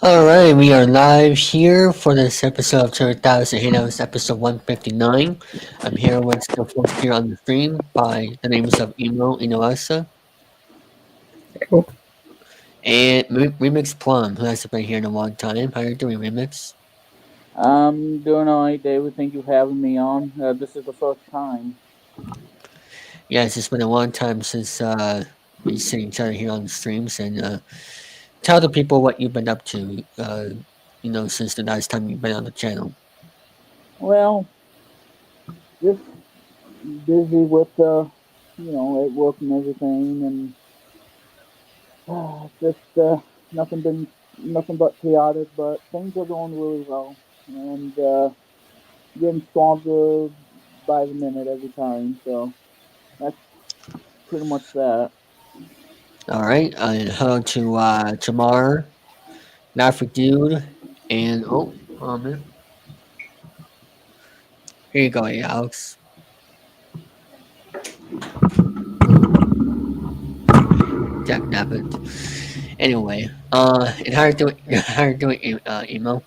Alright, we are live here for this episode of Chilling3000 Hangouts, episode 159. I'm here with the folks here on the stream by the names of Inoasa, Cool. and Remix Plum, who hasn't been here in a long time. How are you doing, Remix? I'm doing all right, David. Thank you for having me on. This is the first time. Yes, it's been a long time since we see each other here on the streams, and tell the people what you've been up to, since the last time you've been on the channel. Well, just busy with at work and everything, and just nothing but chaotic. But things are going really well, and getting stronger by the minute every time. So that's pretty much that. Alright, and hello to Jamar, Laughing Dude, and man. Here you go, Alex. Jack Nabbit. Anyway, and how are you doing? How are you doing, emo?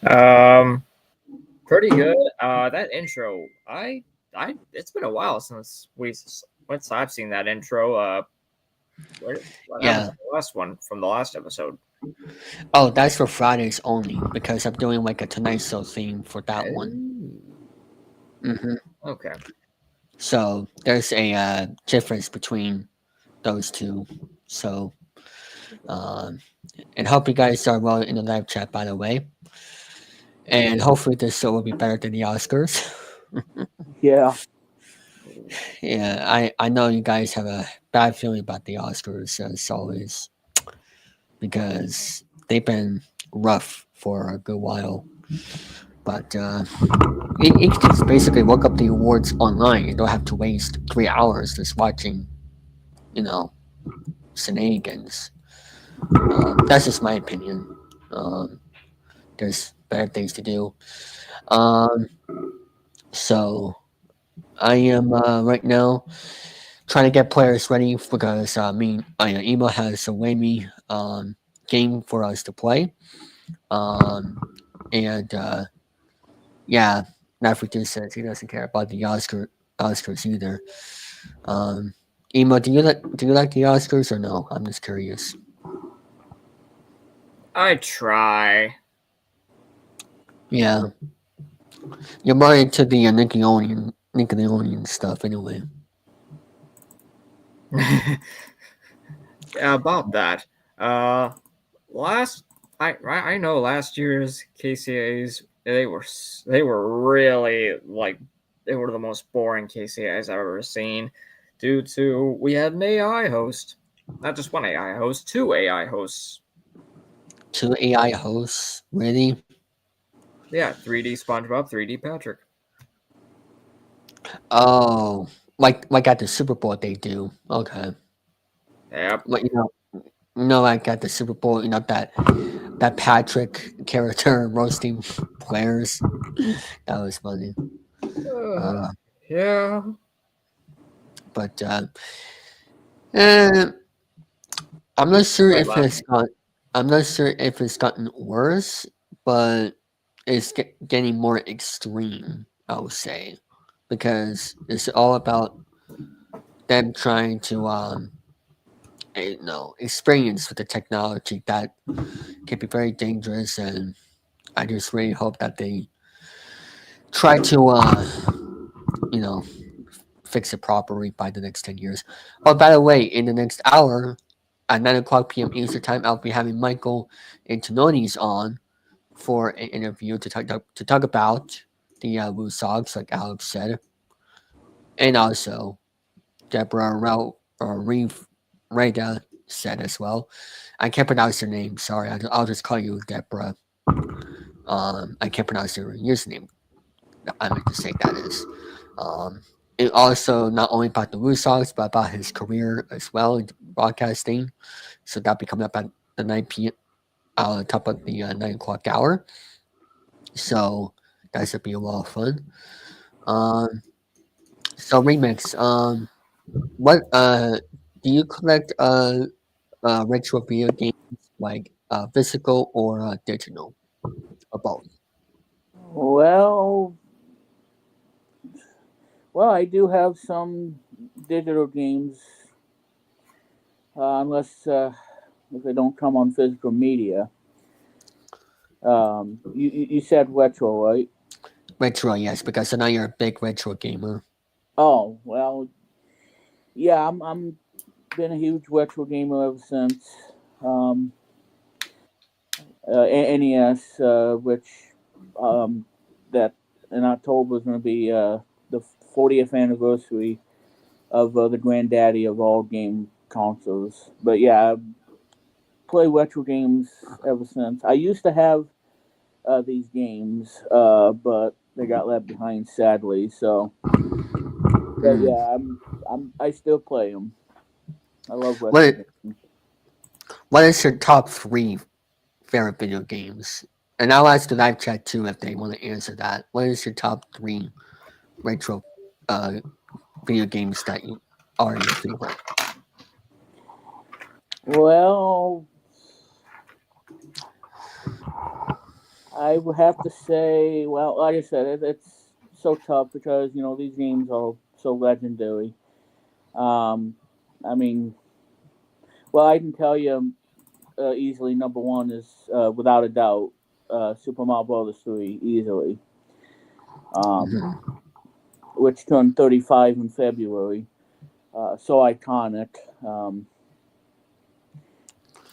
Um, Pretty good. That intro, it's been a while since I've seen that intro. What happened Yeah. to the last one from the last episode? Oh, that's for Fridays only because I'm doing like a Tonight Show theme for that one. Mm-hmm. Okay. So there's a difference between those two. So, and hope you guys are well in the live chat, by the way. And hopefully this show will be better than the Oscars. Yeah. Yeah, I know you guys have a bad feeling about the Oscars as always because they've been rough for a good while. But you can just basically look up the awards online. You don't have to waste 3 hours just watching, you know, shenanigans. That's just my opinion. There's better things to do. Um, so I am right now trying to get players ready because Emo has a Whammy game for us to play. And yeah, Nafritu says he doesn't care about the Oscars either. Um, Emo, do you like the Oscars or no? I'm just curious. I try. Yeah, you're more into the Nickelodeon stuff anyway. Yeah, about that. Uh, last I know last year's KCAs they were really like they were the most boring KCAs I've ever seen, due to we had an AI host, not just one AI host, two AI hosts. Two AI hosts, really? Yeah, 3D SpongeBob, 3D Patrick. Oh, like at the Super Bowl they do. Okay, Yep. but like at the Super Bowl, that Patrick character roasting players. That was funny. Uh, Yeah. but eh, I'm not sure Quite if laughing. I'm not sure if it's gotten worse, but it's getting more extreme. I would say because it's all about them trying to experience with the technology that can be very dangerous, and I just really hope that they try to you know fix it properly by the next 10 years. Oh, by the way, in the next hour at 9 o'clock p.m. Eastern time, I'll be having Michael Antonellis on for an interview to talk about the WooSox, like Alex said, and also Deborah Reeve Reda said as well. I can't pronounce her name. Sorry, I'll just call you Deborah. I can't pronounce your username. I meant to say that is. Um, and also not only about the WooSox, but about his career as well in broadcasting. So that'll be coming up at the 9 p.m. Top of the 9 o'clock hour. So that should be a lot of fun. Um, so remix. What do you collect retro video games like physical or digital, or both? Well, I do have some digital games, unless if they don't come on physical media. You said retro, right? Retro, yes, because I know you're a big retro gamer. Oh well, yeah. I'm been a huge retro gamer ever since um, NES, which um, that in October is going to be the 40th anniversary of the granddaddy of all game consoles. But yeah, I play retro games ever since. I used to have these games, but they got left behind sadly. So, but Mm. yeah, I still play them. I love retro What games. What is your top three favorite video games? And I'll ask the live chat too if they want to answer that. What is your top three retro uh, video games that are your favorite? Well, I would have to say, well, like I said, it's so tough because these games are so legendary. Um, I mean, well, I can tell you easily. Number one is without a doubt Super Mario Brothers 3 easily, um, Hmm. which turned 35 in February. So iconic.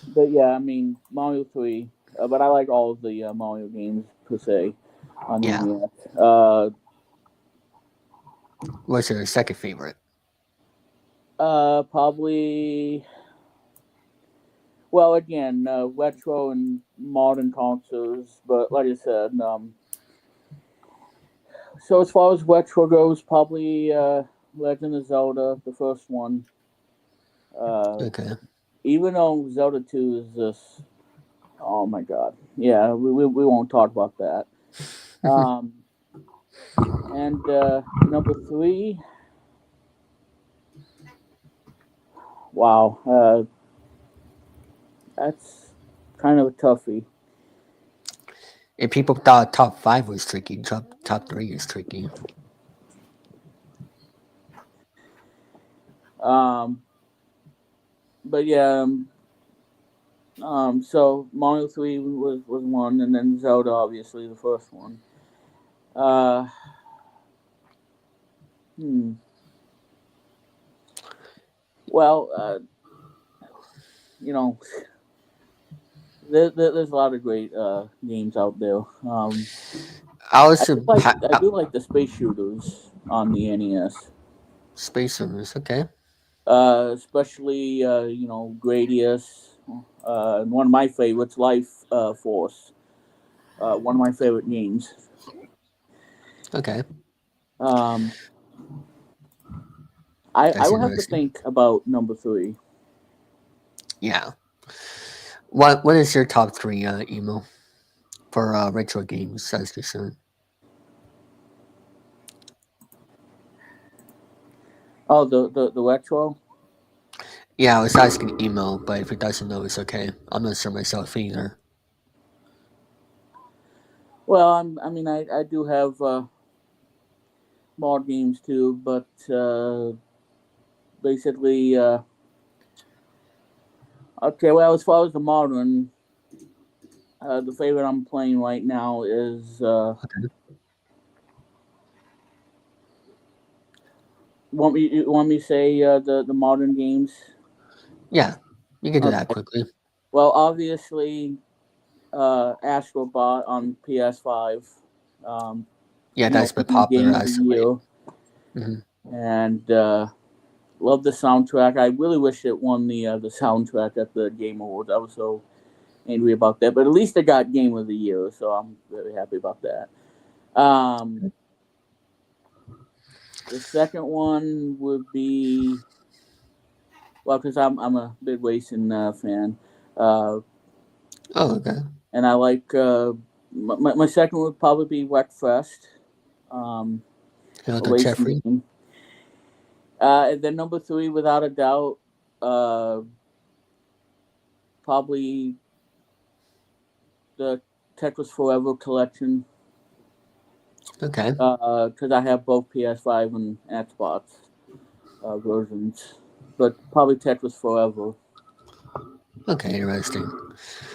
But yeah, I mean Mario 3. But I like all of the Mario games per se on the Yeah. NES. What's your second favorite? Probably. Well, again, retro and modern consoles, but like I said, so as far as retro goes, probably Legend of Zelda, the first one. Uh, Okay. Even though Zelda 2 is just, oh my god, yeah, we won't talk about that. Um, and number three, wow, that's kind of a toughie. If people thought top five was tricky, top three is tricky. Um, but yeah, so Mario 3 was one, and then Zelda, obviously, the first one. Uh, hmm. Well, you know, there's a lot of great games out there. I also I do like the space shooters on the NES, Space Invaders. Okay. especially Gradius, and one of my favorites, Life Force. One of my favorite games. Okay. Um, I That's will have to interesting. think about number three. Yeah. What is your top three email for retro games as concerned? Oh, the retro. Yeah, I was asking email, but if it doesn't know, it's okay. I'm not sure myself either. Well, I mean, I do have mod games too, but basically, okay. Well, as far as the modern, the favorite I'm playing right now is Okay. want me to say the modern games? Yeah, you can do that Okay. quickly. Well, obviously, Astrobot on PS5. Um, Yeah, that's been Winning popular Game of the as of late. Year, Hmm. and love the soundtrack. I really wish it won the soundtrack at the Game Awards. I was so angry about that, but at least it got Game of the Year, so I'm very happy about that. Um, the second one would be, well, because I'm a big racing fan, uh, Oh, okay. and I like my second would probably be Wreckfest, um, a Hello, racing Jeffrey. game. And then number three, without a doubt, uh, probably the Tetris Forever collection Okay. because I have both PS5 and Xbox versions, but probably Tetris Forever. Okay, interesting.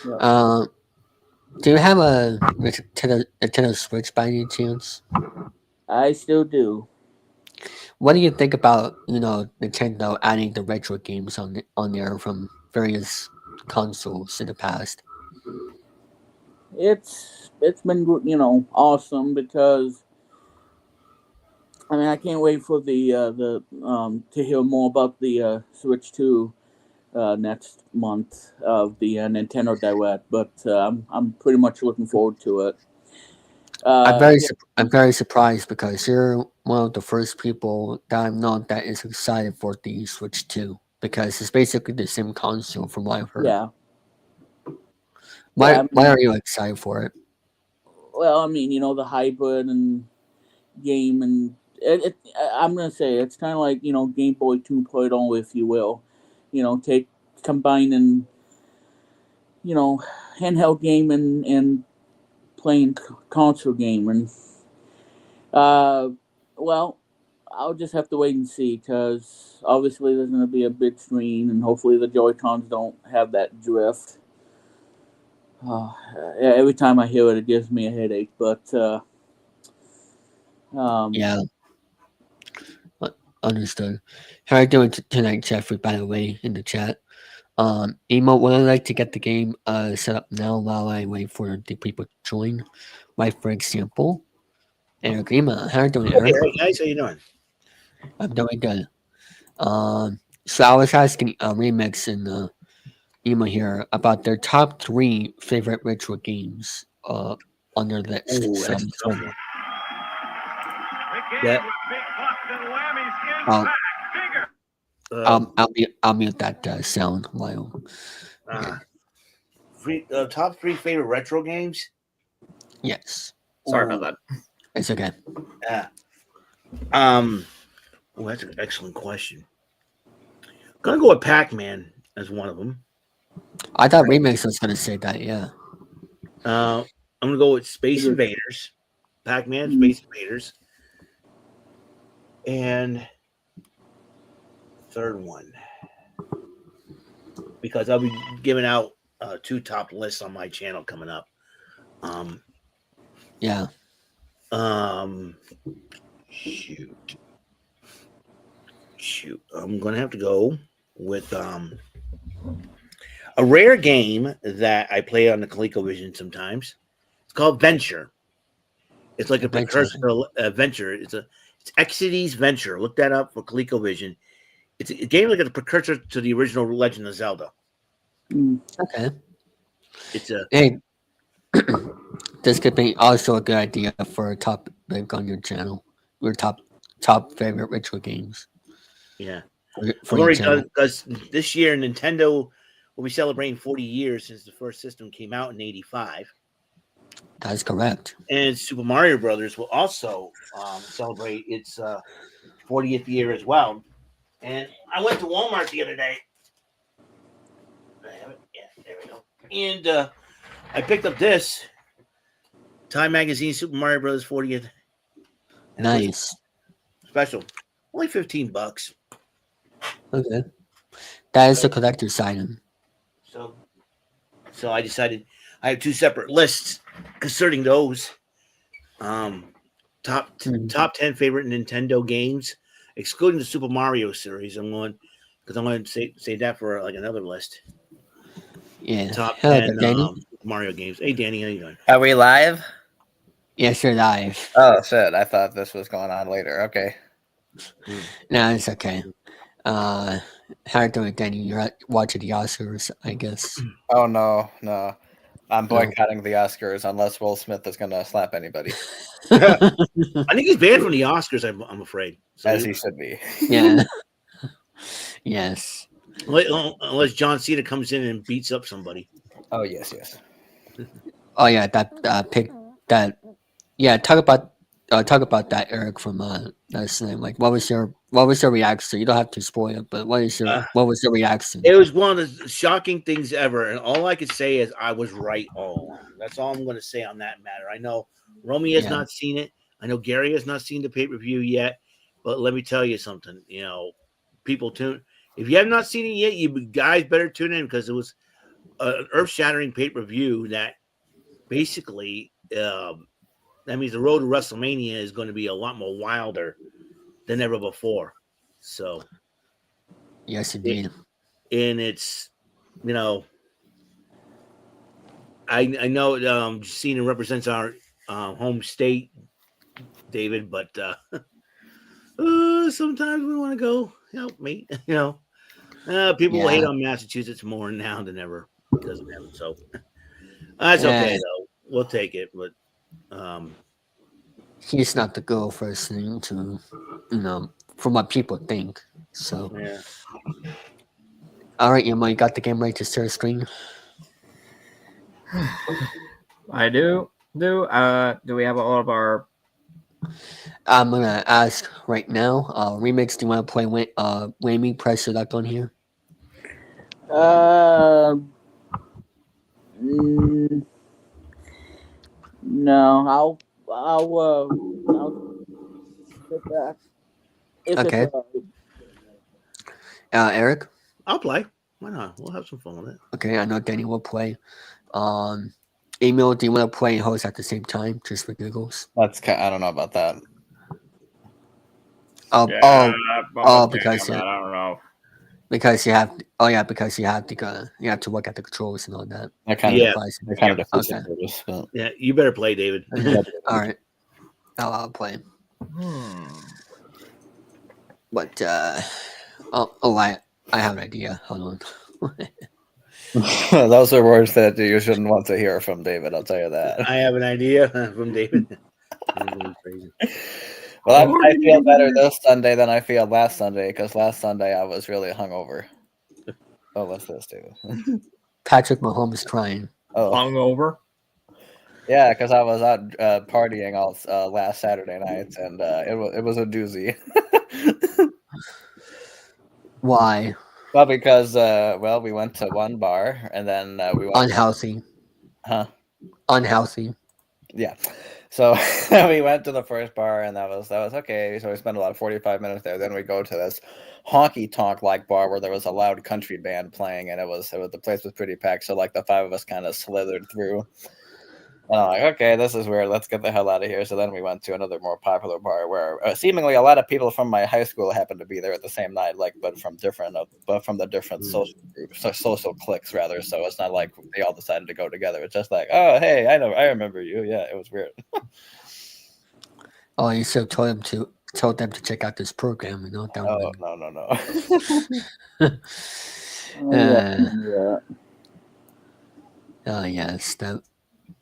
Yeah. Do you have a Nintendo Switch by any chance? I still do. What do you think about Nintendo adding the retro games on there from various consoles in the past? It's been awesome because I mean I can't wait for the to hear more about the Switch 2 next month of the Nintendo Direct, but I'm pretty much looking forward to it. Yeah, I'm very surprised because you're one of the first people that I've known that is excited for the Switch 2 because it's basically the same console from what I've heard. yeah, yeah. I Why mean, are you excited for it? well, I mean, the hybrid and game and I'm gonna say it's kind of like Game Boy 2.0, if you will. Take combining handheld game and playing console game and uh well I'll just have to wait and see because obviously there's going to be a big screen and hopefully the Joy-Cons don't have that drift. Yeah, every time I hear it gives me a headache, but um Yeah, understood. How are you doing tonight, Jeffrey? By the way, in the chat. Emo, would I like to get the game set up now while I wait for the people to join? Like, for example, Eric Emo. How are you doing, Okay, Eric? hey guys, how you doing? I'm doing good. So I was asking Remix and Emo here about their top 3 favorite retro games on their list. Oh, So, that's a tough one. That I'll, um, I'll mute that sound while. top 3 favorite retro games. Yes, Sorry about that. it's okay. Yeah. Oh, that's an excellent question. Gonna go with Pac-Man as one of them. I thought Remix was going to say that, yeah. I'm gonna go with Space Invaders, Pac-Man, Space Invaders, and third one because I'll be giving out 2 top lists on my channel coming up. Yeah. Shoot. I'm gonna have to go with a rare game that I play on the ColecoVision sometimes. It's called Venture. It's like a precursor to Venture. It's Exidy's Venture. Look that up for ColecoVision. It's a game like a precursor to the original Legend of Zelda. Okay. It's a Hey, this could be also a good idea for a topic on your channel. Your top favorite retro games. yeah. For your channel. Because this year Nintendo will be celebrating 40 years since the first system came out in '85. That's correct. And Super Mario Brothers will also celebrate its 40th year as well. And I went to Walmart the other day. I have it? Yeah, there we go. And I picked up this Time Magazine Super Mario Brothers 40th. Nice. Special. Only $15. Okay. That is a collector's item. So I decided I have 2 separate lists concerning those. Top 10 favorite Nintendo games, excluding the Super Mario series. I'm going to say that for like another list. Yeah. Top Hello, 10 Danny. Mario games. Hey, Danny, how you doing? Are we live? Yes, you're live. Oh shit! I thought this was going on later. Okay. No, it's okay. How are you doing, Danny? You're watching the Oscars, I guess. Oh no. I'm boycotting the Oscars unless Will Smith is going to slap anybody, I think he's banned from the Oscars. I'm afraid, as he should be. Yeah. Yes. unless John Cena comes in and beats up somebody. Oh yes. Oh yeah, that pick that. Yeah, talk about that, Eric, from last night. Like, what was your What was your reaction? You don't have to spoil it, but what was your reaction? It was one of the shocking things ever, and all I could say is I was right all along. That's all I'm going to say on that matter. I know Romy has not seen it. I know Gary has not seen the pay-per-view yet, but let me tell you something. You know, people tune. If you have not seen it yet, you guys better tune in because it was an earth-shattering pay-per-view that basically that means the road to WrestleMania is going to be a lot more wilder than ever before. So, Yes, indeed. And it's, you know, I know Cena represents our home state, David, but sometimes we want to go help me. You know, people will hate on Massachusetts more now than ever because of him. So that's okay though. We'll take it, but he's not the go first thing to, from what people think. So, yeah. All right, you got the game ready to start screen? I do. Do we have all of our? I'm gonna ask right now. Remix, do you want to play Whammy? Press select on here. No, I'll sit back. Okay. Eric? I'll play. Why not? We'll have some fun with it. Okay, I know Danny will play. Emil, do you want to play and host at the same time, just for giggles? I don't know about that. Because I don't know. Because you have, because you have to go, you have to look at the controls and all that. That kind of defeats the purpose, but... Yeah, you better play, David. All right, I'll play. But I have an idea. Hold on. Those are words that you shouldn't want to hear from David. I'll tell you that. I have an idea from David. Well, I feel better this Sunday than I feel last Sunday because last Sunday I was really hungover. Oh, what's this, David? Patrick Mahomes is crying. Oh, hungover. Yeah, because I was out partying all last Saturday night, and it was a doozy. Why? Well, because we went to one bar, and then we went unhealthy. Unhealthy. Yeah. So we went to the first bar, and that was okay. So we spent about 45 minutes there. Then we go to this honky tonk like bar where there was a loud country band playing, and the place was pretty packed. So like the five of us kind of slithered through. And I'm like, okay, this is weird. Let's get the hell out of here. So then we went to another more popular bar where seemingly a lot of people from my high school happened to be there at the same night, but from the different social groups, so social cliques rather. So it's not like they all decided to go together. It's just like, oh, hey, I remember you. Yeah, it was weird. Oh, you so told them to check out this program, you know? No. Oh yes,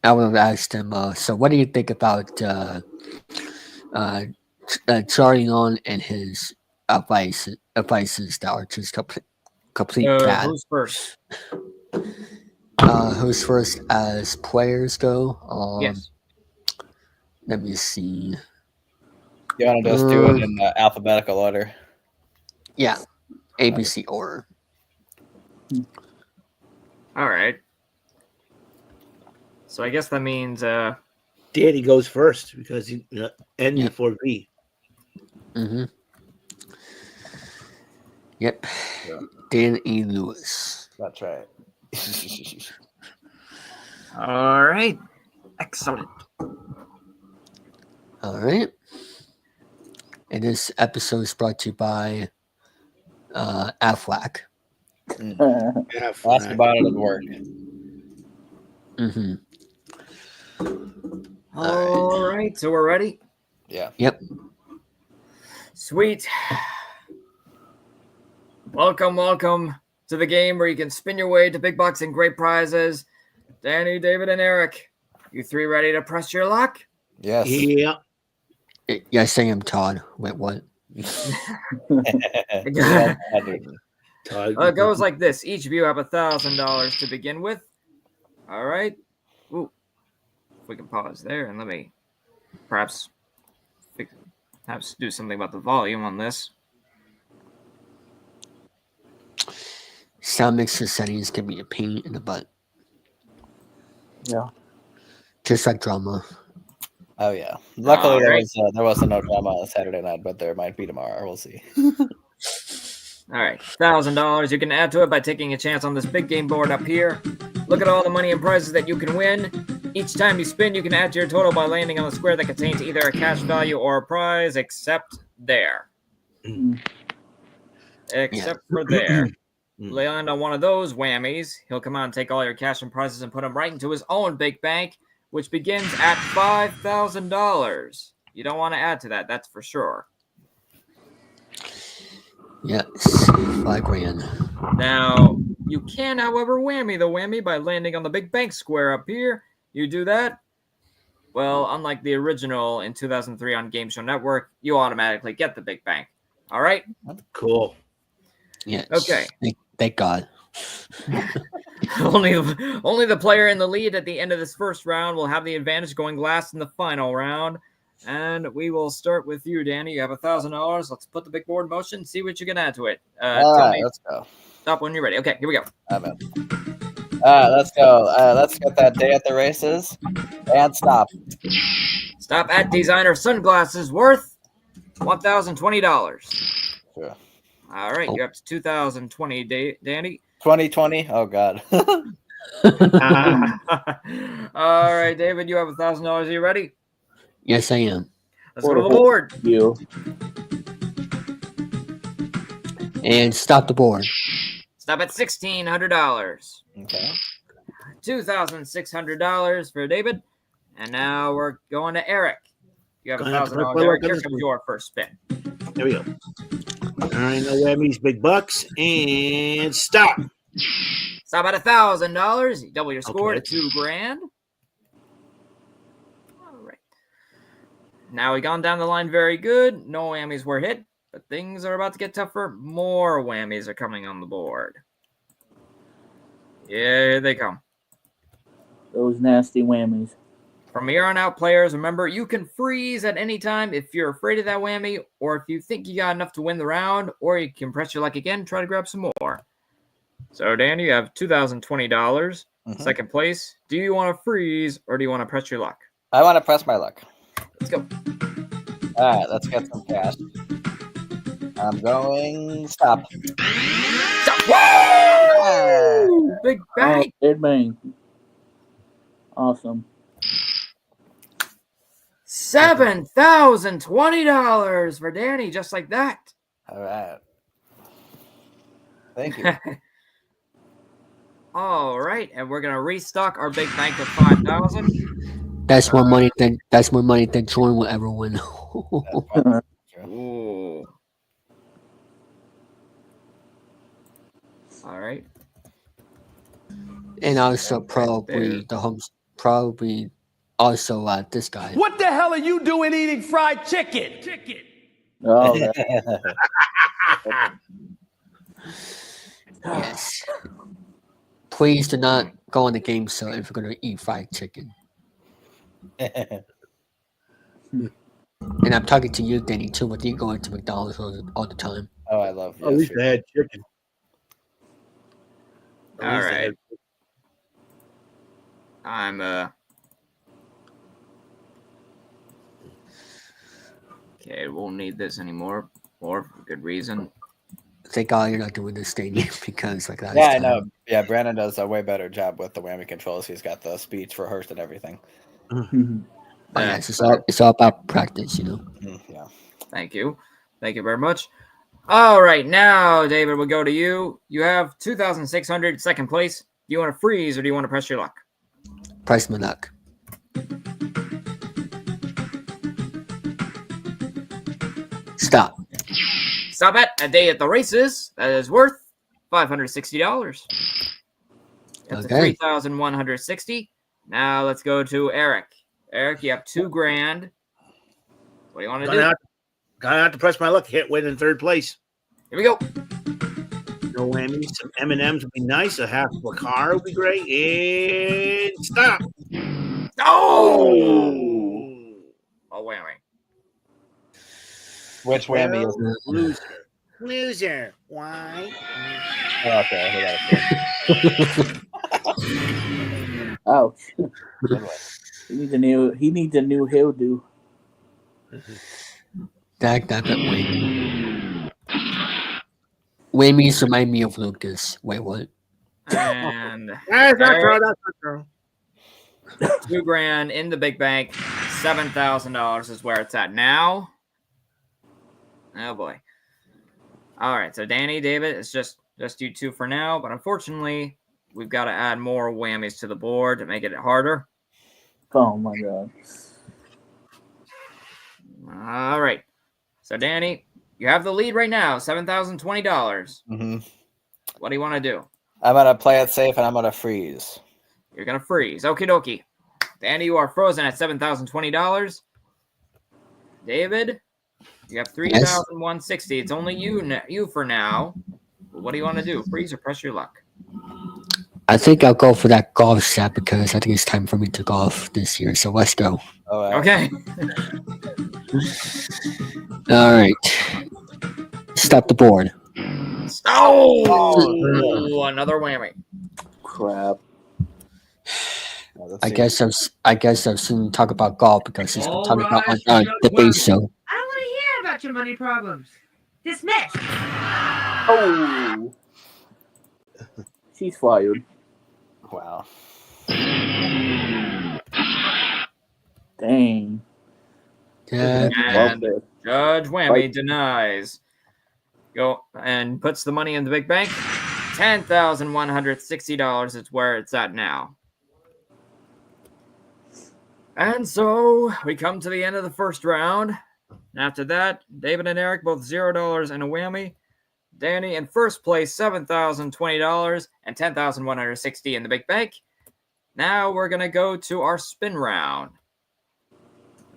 I would have asked him. So, what do you think about Charlie on and his advices that are just complete bad? Who's first? Who's first as players go? Yes. Let me see. You want to just do it in alphabetical order? Yeah, ABC order. All right. So I guess that means Danny goes first because N before V. Mm-hmm. Yep. Yeah. Dan E. Lewis. That's right. All right. Excellent. All right. And this episode is brought to you by Aflac. Ask about it at work. Mm-hmm. All right. So we're ready? Yeah. Yep. Sweet. Welcome to the game where you can spin your way to big bucks and great prizes. Danny, David, and Eric, you three ready to press your luck? Yes. Yeah. Yes, I am, Todd. Wait, what? It goes like this. Each of you have $1,000 to begin with. All right. Ooh. If we can pause there and let me perhaps do something about the volume on this. sound mixer settings can be a pain in the butt. Yeah. Just like drama. Oh yeah. Luckily there Alright. was no drama on Saturday night, but there might be tomorrow. We'll see. All right, $1,000. You can add to it by taking a chance on this big game board up here. Look at all the money and prizes that you can win. Each time you spin, you can add to your total by landing on a square that contains either a cash value or a prize, except there. Except for there. Land on one of those whammies. He'll come out and take all your cash and prizes and put them right into his own big bank, which begins at $5,000. You don't want to add to that, that's for sure. Yes, $5,000. Now, you can, however, whammy the whammy by landing on the big bank square up here. You do that, well, unlike the original in 2003 on Game Show Network, you automatically get the big bank. All right? Cool. Yes. Okay. Thank God. Only the player in the lead at the end of this first round will have the advantage going last in the final round. And we will start with you, Danny. You have $1,000. Let's put the big board in motion and see what you can add to it. All Tell right, me. let's go. Stop when you're ready. Okay, here we go. I'm in. All right, let's go. Let's get that day at the races and stop. Stop at designer sunglasses worth $1,020. Sure. All right, you're up to 2020, Danny. 2020. Oh God. All right, David, you have $1,000. Are you ready? Yes, I am. Let's go to the board. You. And stop the board. Stop at $1,600. Okay. $2,600 for David. And now we're going to Eric. You have Gonna have to $1,000. put Eric, my here luck on comes this your first spin. There we go. All right, no whammies, big bucks, and stop. Stop at $1,000. You double your score Okay. to $2,000. All right. Now we gone down the line very good. No whammies were hit, but things are about to get tougher. More whammies are coming on the board. Yeah, here they come. Those nasty whammies. From here on out, players, remember, you can freeze at any time if you're afraid of that whammy, or if you think you got enough to win the round, or you can press your luck again, try to grab some more. So, Danny, you have $2,020. Mhm. Second place. Do you want to freeze, or do you want to press your luck? I want to press my luck. Let's go. All right, let's get some cash. I'm going stop. Stop. Woo! Big bang. Big bang. Awesome. $7,020 for Danny, just like that. All right. Thank you. All right, and we're gonna restock our big bank of $5,000. That's more money than Jordan will ever win. Ooh. All right. And also There. probably also this guy. What the hell are you doing eating fried chicken? Oh, Yes. Please do not go on the game show if you're going to eat fried chicken. And I'm talking to you, Danny, too, with you going to McDonald's all the time. Oh, I love At least I had chicken. At All least I right. had- I'm okay, won't need this anymore for good reason. Thank God you're not doing this, Danny, because like that. Yeah, I know. Yeah, Brandon does a way better job with the whammy controls. He's got the speech rehearsed and everything. But yeah, it's all about practice, you know. Yeah. Thank you. Thank you very much. All right, now, David, we'll go to you. You have 2,600, second place. Do you want to freeze or do you want to press your luck? Price my luck. Stop. Stop at a day at the races. That is worth $560. That's Okay. 3,160. Now let's go to Eric. Eric, you have $2,000. What do you want to do? Gonna have to press my luck. Hit win in third place. Here we go. No whammies. Some M&Ms would be nice. A half of a car would be great. And stop. Oh! Oh, whammy. Which whammy is Loser. Why? Okay, Ouch. good one. He needs a new hairdo. That Whammy. Whammies remind me of Lucas. Wait, what? And That's not true. Eric, That's not true. $2,000 in the big bank. $7,000 is where it's at now. Oh boy. All right, so Danny, David, it's just you two for now, but unfortunately, we've got to add more whammies to the board to make it harder. Oh my god. All right. So Danny, you have the lead right now, $7,020. Mm-hmm. What do you want to do? I'm gonna play it safe and I'm gonna freeze. You're gonna freeze. Okie dokie. Danny, you are frozen at $7,020. David, you have $3,160. It's only you for now. What do you want to do? Freeze or press your luck? I think I'll go for that golf set because I think it's time for me to golf this year. So let's go. Oh, Okay. All right. Stop the board. Oh, another whammy. Crap. I guess I've seen talk about golf because he's been talking about on the base show. I don't want to hear about your money problems. Dismissed. Oh. She's fired. Wow. Dang. Yeah. And Love it. Judge Whammy denies. Go and puts the money in the big bank. $10,160 is where it's at now. And so we come to the end of the first round. After that, David and Eric both $0 and a whammy. Danny in first place, $7,020 and $10,160 in the big bank. Now we're gonna go to our spin round.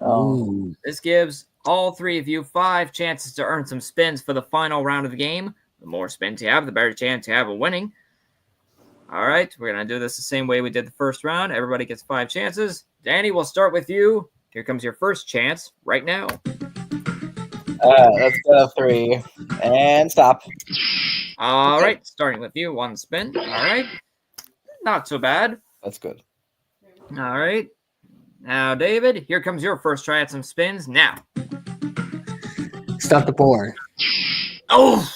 Oh. Ooh. This gives all three of you 5 chances to earn some spins for the final round of the game. The more spins you have, the better chance you have of winning. All right, we're going to do this the same way we did the first round. Everybody gets 5 chances. Danny, we'll start with you. Here comes your first chance right now. All right, let's go 3 and stop. All right, starting with you, 1 spin. All right, not so bad. That's good. All right. Now, David, here comes your first try at some spins now. Stop the board. Oh!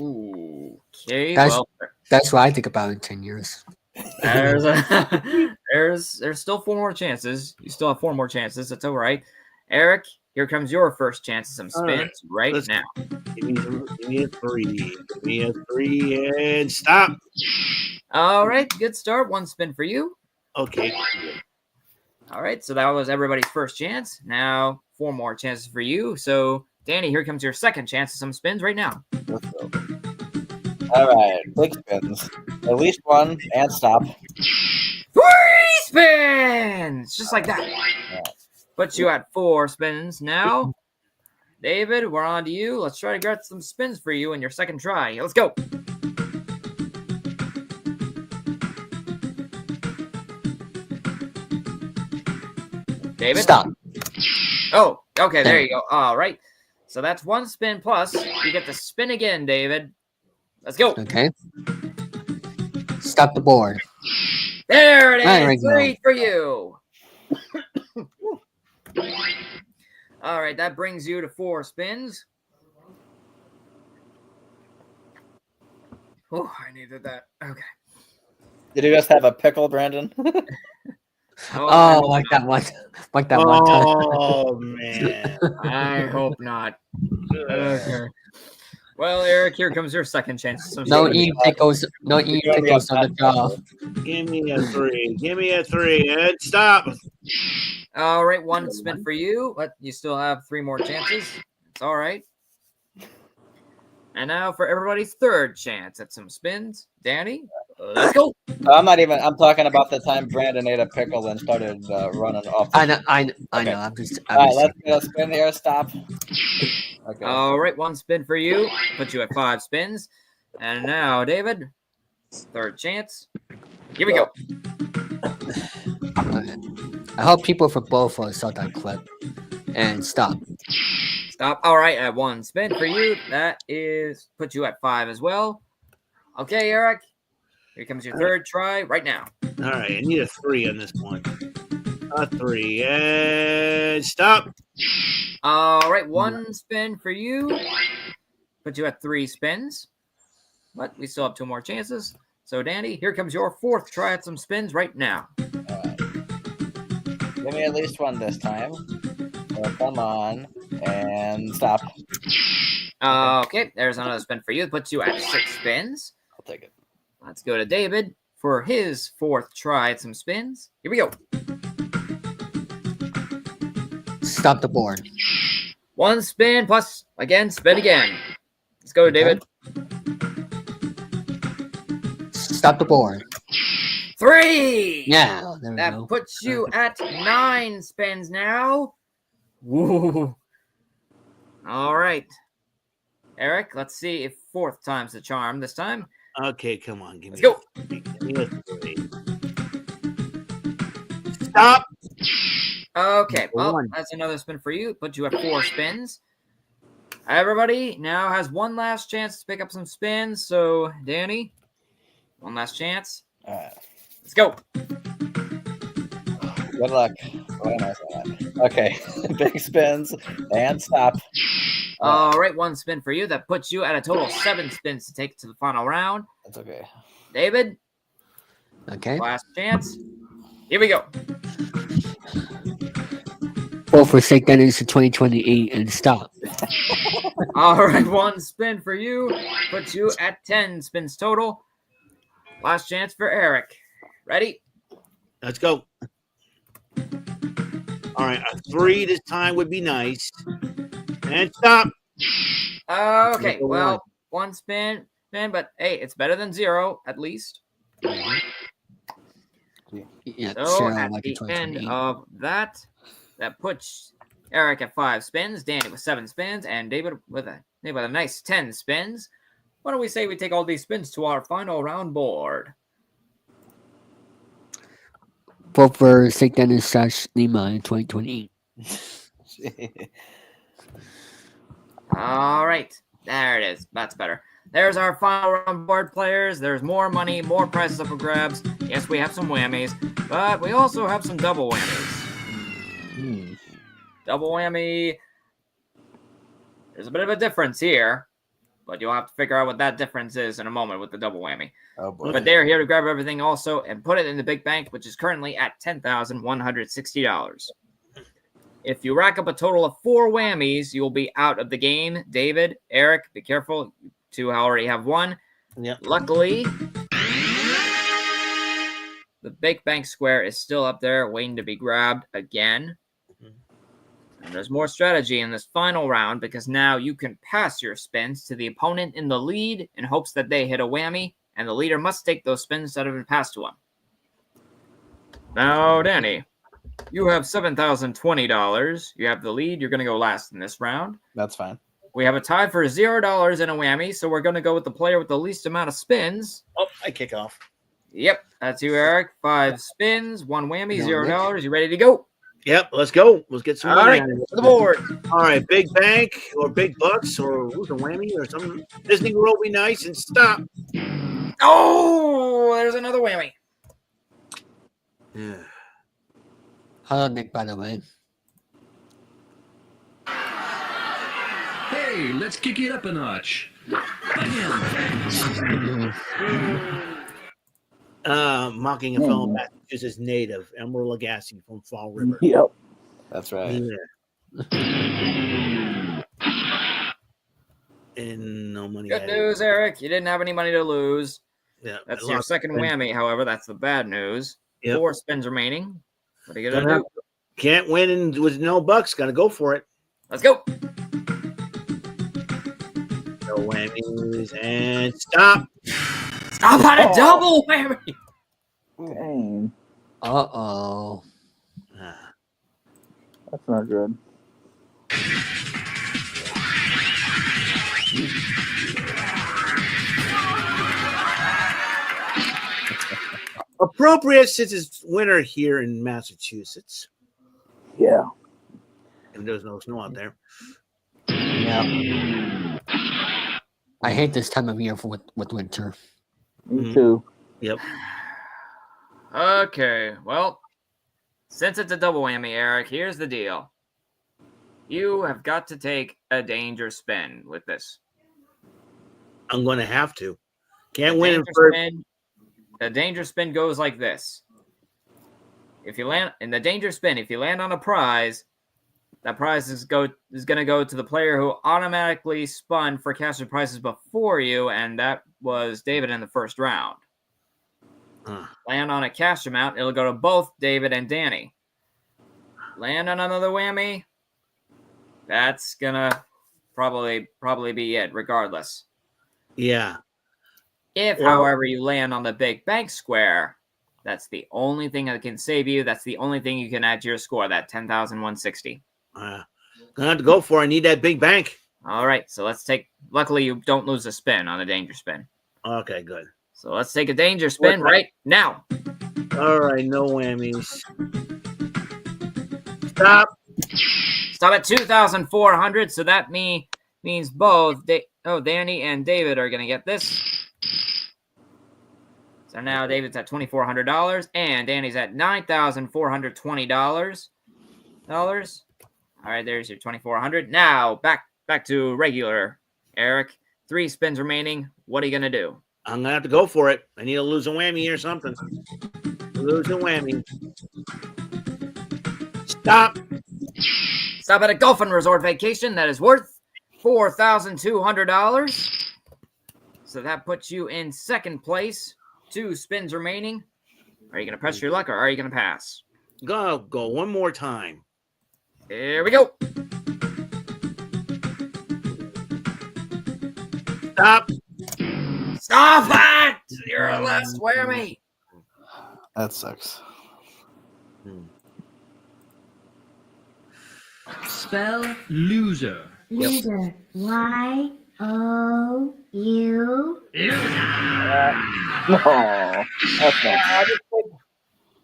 Ooh, okay, That's what I think about in 10 years. there's still 4 more chances. You still have 4 more chances. That's all right. Eric, here comes your first chance at some spins right now. Give me a 3. Give me a 3 and stop. All right, good start. 1 spin for you. Okay. All right, so that was everybody's first chance. Now 4 more chances for you. So, Danny, here comes your second chance at some spins right now. Let's go. All right, big spins. At least 1 and stop. 3 spins! Just like that. Yeah. Put you at 4 spins now. David, we're on to you. Let's try to get some spins for you in your second try. Let's go. David? Stop. Oh, okay, there you go. All right. So that's 1 spin plus. You get to spin again, David. Let's go. Okay. Stop the board. There it There we is. go. 3 for you. All right, that brings you to 4 spins. Oh, I needed that. Okay. Did you just have a pickle, Brandon? Oh, like that one. Like that one time. Oh man. I hope not. Okay. Well, Eric, here comes your second chance. No eating pickles. No eating pickles on the jaw. Give me a 3. Give me a 3 and stop. All right, 1 spin for you, but you still have 3 more chances. It's all right. And now for everybody's third chance at some spins. Danny, let's go. I'm talking about the time Brandon ate a pickle and started running off. I know. Okay. I'm just. All right, let's get a spin here. Stop. Okay. All right, 1 spin for you. Put you at 5 spins. And now, David, third chance. Here we go. Okay. I hope people from both of us saw that clip. And stop. Stop. All right, at 1 spin for you. That is put you at 5 as well. Okay, Eric. Here comes your third try right now. All right, I need a 3 on this one. A 3 and stop. All right, 1 spin for you. Put you at 3 spins. But we still have 2 more chances. So, Danny, here comes your 4th try at some spins right now. All right. Give me at least 1 this time. So come on and stop. Okay, there's another spin for you. Puts you at 6 spins. I'll take it. Let's go to David for his 4th try at some spins. Here we go. Stop the board. 1 spin plus, again, spin again. Let's go, David. Stop the board. 3! Yeah, there we That go. puts you at 9 spins now. Woo. All right. Eric, let's see if 4th time's the charm this time. Okay, come on. Give me Let's go. Give me a 3. Stop. Okay, well, 1. that's another spin for you. Put you at 4 spins. Everybody now has one last chance to pick up some spins. So, Danny, one last chance. All right. Let's go. Good luck. What am I saying? Okay. Big spins and stop. All right, 1 spin for you. That puts you at a total of 7 spins to take it to the final round. That's okay. David, Okay. last chance. Here we go. Well, forsake that into 2028 and stop. All right, 1 spin for you. Puts you at 10 spins total. Last chance for Eric. Ready? Let's go. All right, a 3 this time would be nice. And stop. Okay, Number well, 1 spin, but hey, it's better than 0 at least. Yeah, So sure, at like the in end 2028. of that puts Eric at 5 spins, Danny with 7 spins, and David with a nice 10 spins. Why don't we say we take all these spins to our final round board? Vote for St. Dennis / Lima in 2028. All right, there it is. That's better. There's our final round board, players. There's more money, more prizes up for grabs. Yes, we have some whammies, but we also have some double whammies. Double whammy. There's a bit of a difference here, but you'll have to figure out what that difference is in a moment with the double whammy. Oh boy. But they're here to grab everything also and put it in the big bank, which is currently at $10,160. If you rack up a total of 4 whammies, you'll be out of the game. David, Eric, be careful. You 2 already have 1. Yep. Luckily, the big bank square is still up there waiting to be grabbed again. And there's more strategy in this final round because now you can pass your spins to the opponent in the lead in hopes that they hit a whammy, and the leader must take those spins that have been passed to him. Now, Danny, you have $7,020. You have the lead. You're going to go last in this round. That's fine. We have a tie for $0 in a whammy, so we're going to go with the player with the least amount of spins. Oh, I kick off. Yep, that's you, Eric. 5 spins, 1 whammy, Yeah, $0. You ready to go? Yep, let's go. Let's get some All money right, out of to this. the board. All right, big bank or big bucks or who's a whammy or something. Disney World be nice and stop. Oh, there's another whammy. Yeah. Hello, Nick, by the way. Hey, let's kick it up a notch. Mocking a fellow Massachusetts native, Emerald Lagasse from Fall River. Yep. That's right. Yeah. And no money. Good added. news, Eric. You didn't have any money to lose. Yeah, That's I your lost second spin. whammy, however. That's the bad news. Yep. 4 spins remaining. What are you going to Gonna- do? Can't win and with no bucks. Got to go for it. Let's go. No whammies and stop. Stop on a double whammy. Dang. Uh-oh. Ah. That's not good. Appropriate since it's winter here in Massachusetts. Yeah. And there's no snow out there. Yeah. I hate this time of year with winter. Me too. Yep. Okay, well, since it's a double whammy, Eric, here's the deal. You have got to take a danger spin with this. I'm going to have to. Can't The win in danger first. spin, the danger spin goes like this. If you land in the danger spin, if you land on a prize, that prize is going to go to the player who automatically spun for cash or prizes before you, and that was David in the first round. Land on a cash amount, it'll go to both David and Danny. Land on another whammy, that's gonna probably be it, regardless. Yeah. If, Well- however, you land on the big bank square, that's the only thing that can save you. That's the only thing you can add to your score, that 10,160. Gonna have to go for it. I need that big bank. All right, so let's take. Luckily, you don't lose a spin on a danger spin. Okay, good. So let's take a danger spin right now. All right, no whammies. Stop. Stop at 2,400. So that means both Danny and David are gonna get this. So now David's at $2,400 and Danny's at $9,420. All right, there's your 2,400. Now back to regular, Eric. 3 spins remaining. What are you gonna do? I'm gonna have to go for it. I need to lose a whammy or something. Lose a whammy. Stop. Stop at a golf and resort vacation that is worth $4,200. So that puts you in second place. 2 spins remaining. Are you gonna press your luck or are you gonna pass? Go one more time. Here we go. Stop. Stop it! You're a last whammy. That sucks. Spell loser. Loser. Y-O-U. No, that's not.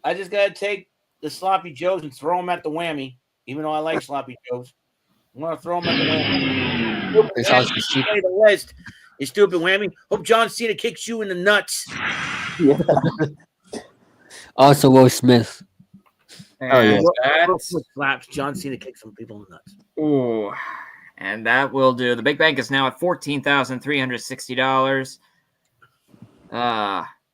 I just gotta take the sloppy joes and throw them at the whammy. Even though I like sloppy joes, I'm gonna throw them at the whammy. It's also cheap. Play the list. You stupid whammy. Hope John Cena kicks you in the nuts. Yeah. Also, Will Smith. And Slaps. John Cena kicks some people in the nuts. ooh, and that will do. The big bank is now at $14,360.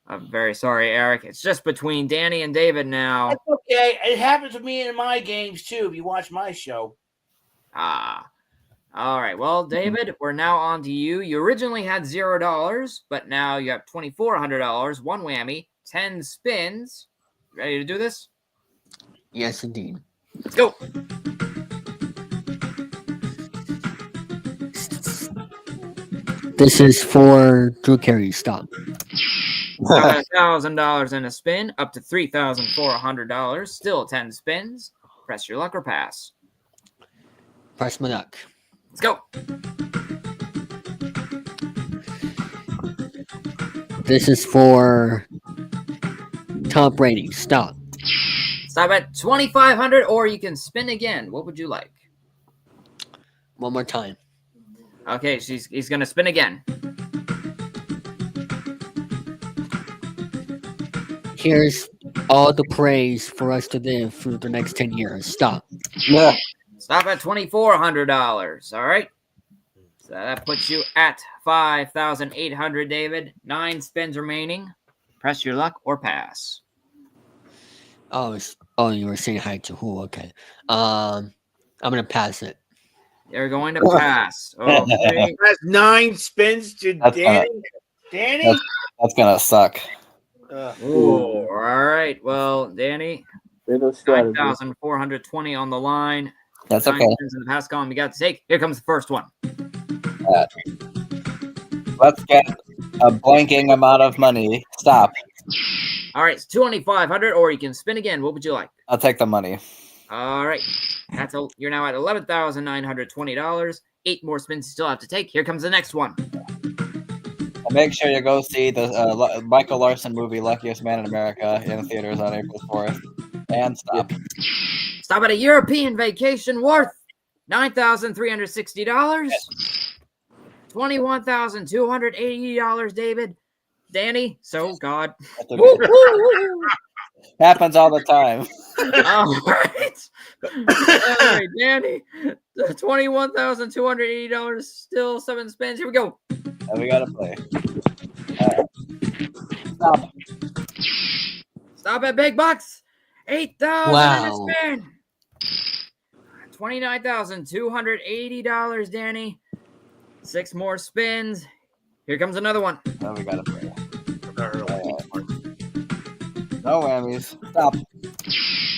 I'm very sorry, Eric. It's just between Danny and David now. That's okay. It happens with me in my games too. If you watch my show. All right. Well, David, we're now on to you. You originally had $0, but now you have $2,400. 1 whammy, 10 spins. Ready to do this? Yes, indeed. Let's go. This is for Drew Carey. Stop. $1,000 in a spin, up to $3,400. Still 10 spins. Press your luck or pass. Press my luck. Let's go. This is for Tom Brady. Stop. Stop at 2,500, or you can spin again. What would you like? One more time. Okay, he's going to spin again. Here's all the praise for us to live through the next 10 years. Stop. Yeah. Stop at $2,400. All right. So that puts you at 5,800, David. 9 spins remaining. Press your luck or pass. Oh, you were saying hi to who? Okay. I'm gonna pass it. You're going to pass. Okay. That's 9 spins to That's Danny. Danny. That's gonna suck. Ooh, all right. Well, Danny, Bit of strategy. 9,420 on the line. That's 9 okay. spins in the pass column you got to take. Here comes the first one. Let's get a blanking amount of money. Stop. All right, it's 2,500, or you can spin again. What would you like? I'll take the money. All right. You're now at $11,920. 8 more spins you still have to take. Here comes the next one. And make sure you go see the Michael Larson movie Luckiest Man in America in theaters on April 4th. And stop. Stop at a European vacation worth $9,360. $21,280, David. Danny, so God. That's okay. Happens all the time. All right. All right, Danny. $21,280, still 7 spins. Here we go. And we gotta play. Stop. Stop at big bucks. 8,000 Wow. in a spin. $29,280, Danny. 6 more spins. Here comes another one. Now we gotta play. No whammies. Stop.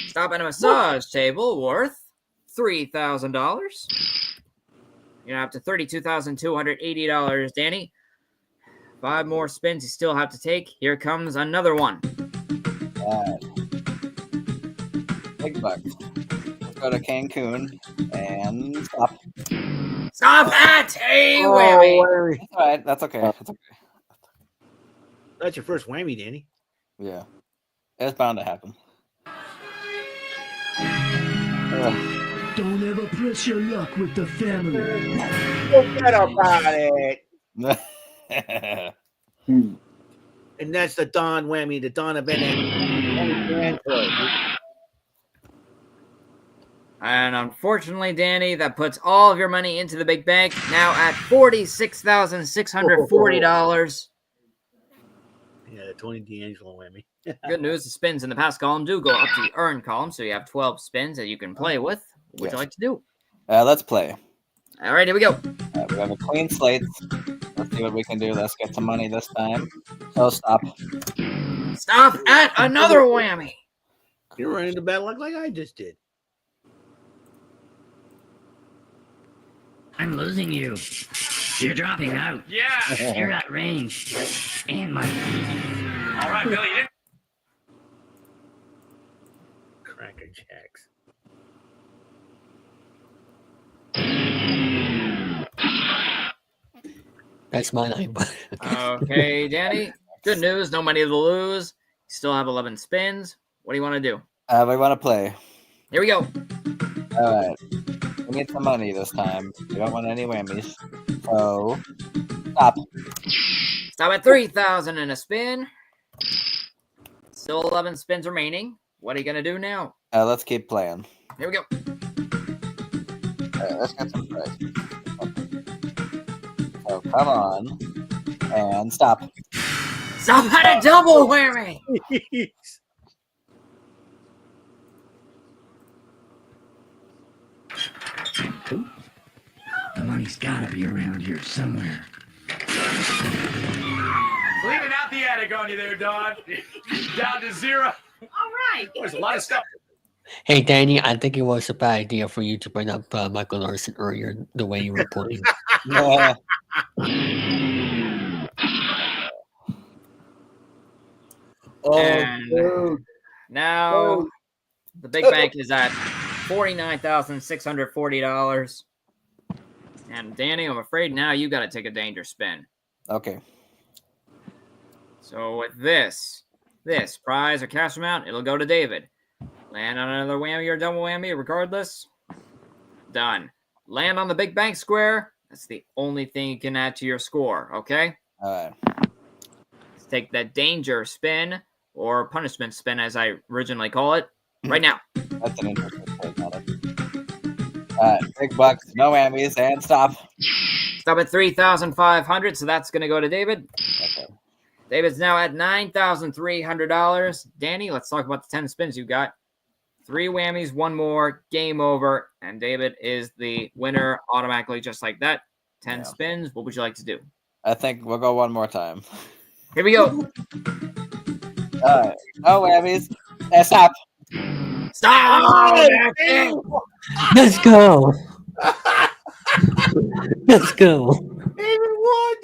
Stop at a massage table worth $3,000. You're up to $32,280, Danny. 5 more spins you still have to take. Here comes another one. Big bucks. Let's go to Cancun and stop. Stop at a whammy. That's all right. That's okay. That's okay. That's your first whammy, Danny. Yeah. It's bound to happen. Don't ever press your luck with the family. Forget about it. And that's the Don whammy, the Don of NN. And unfortunately, Danny, that puts all of your money into the big bank. Now at $46,640. Yeah, the Tony D'Angelo whammy. Good news, the spins in the pass column do go up to the earn column, so you have 12 spins that you can play with. What would you like to do? Let's play. All right, here we go. We have a clean slate. Let's see what we can do. Let's get some money this time. So stop. Stop at another whammy. You're running into bad luck like I just did. I'm losing you. You're dropping out. Yeah. You're at range. And my. All right, Billy. You didn't Cracker Jacks. That's my line. But Okay, Danny. Good news, no money to lose. You still have 11 spins. What do you want to do? We want to play. Here we go. All right. We need some money this time. We don't want any whammies. So stop. Stop at 3,000 in a spin. Still 11 spins remaining. What are you going to do now? Let's keep playing. Here we go. All right, let's get some price. So come on and stop. Stop at a double whammy. The money's gotta be around here somewhere. cleaning out the attic on you there, Don. Down to 0. All right. There's a lot of stuff. hey, Danny, I think it was a bad idea for you to bring up Michael Larson earlier, the way you were playing. Yeah. And now the big bank is at $49,640. And Danny, I'm afraid now you got to take a danger spin. Okay. So with this prize or cash amount, it'll go to David. Land on another whammy or double whammy, regardless. Done. Land on the big bank square. That's the only thing you can add to your score, okay? All right. Let's take that danger spin or punishment spin, as I originally call it, right now. That's an interesting take on it. All right. Big bucks, no whammies, and stop. Stop at 3,500, so that's going to go to David. Okay. David's now at $9,300. Danny, let's talk about the 10 spins you got. 3 whammies, 1 more, game over, and David is the winner automatically, just like that. 10 spins. What would you like to do? I think we'll go one more time. Here we go. All right. No whammies. And stop. Stop! Let's go. Let's go. David won.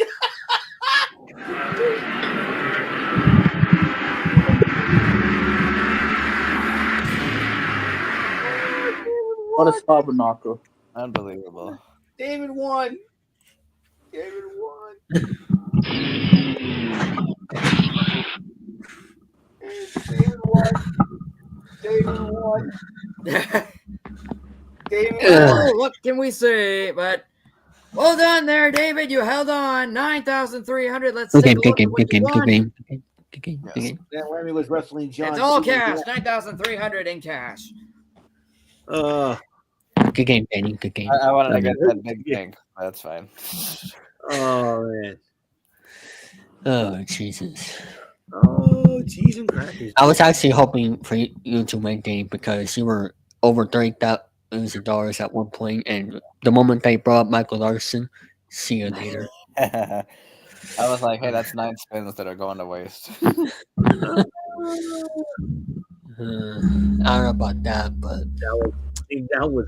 What a tabernacle. Unbelievable. David won. David won. David won. David won. Well, what can we say? But well done there, David. You held on. 9,300. Let's Good take game, a good look at game, what good you game, good won. game. Good game, good Yes. game. That Whammy was wrestling John. It's all Cena. cash. 9,300 in cash. Good game, Danny. Good game. I wanted to get Okay. that big thing. That's fine. Oh man. Oh, Jesus. Oh, cheese and crackers. I was actually hoping for you to win, Danny, because you were over $30,000 at one point, and the moment they brought up Michael Larson, see you later. I was like, hey, that's 9 spins that are going to waste. I don't know about that, but That was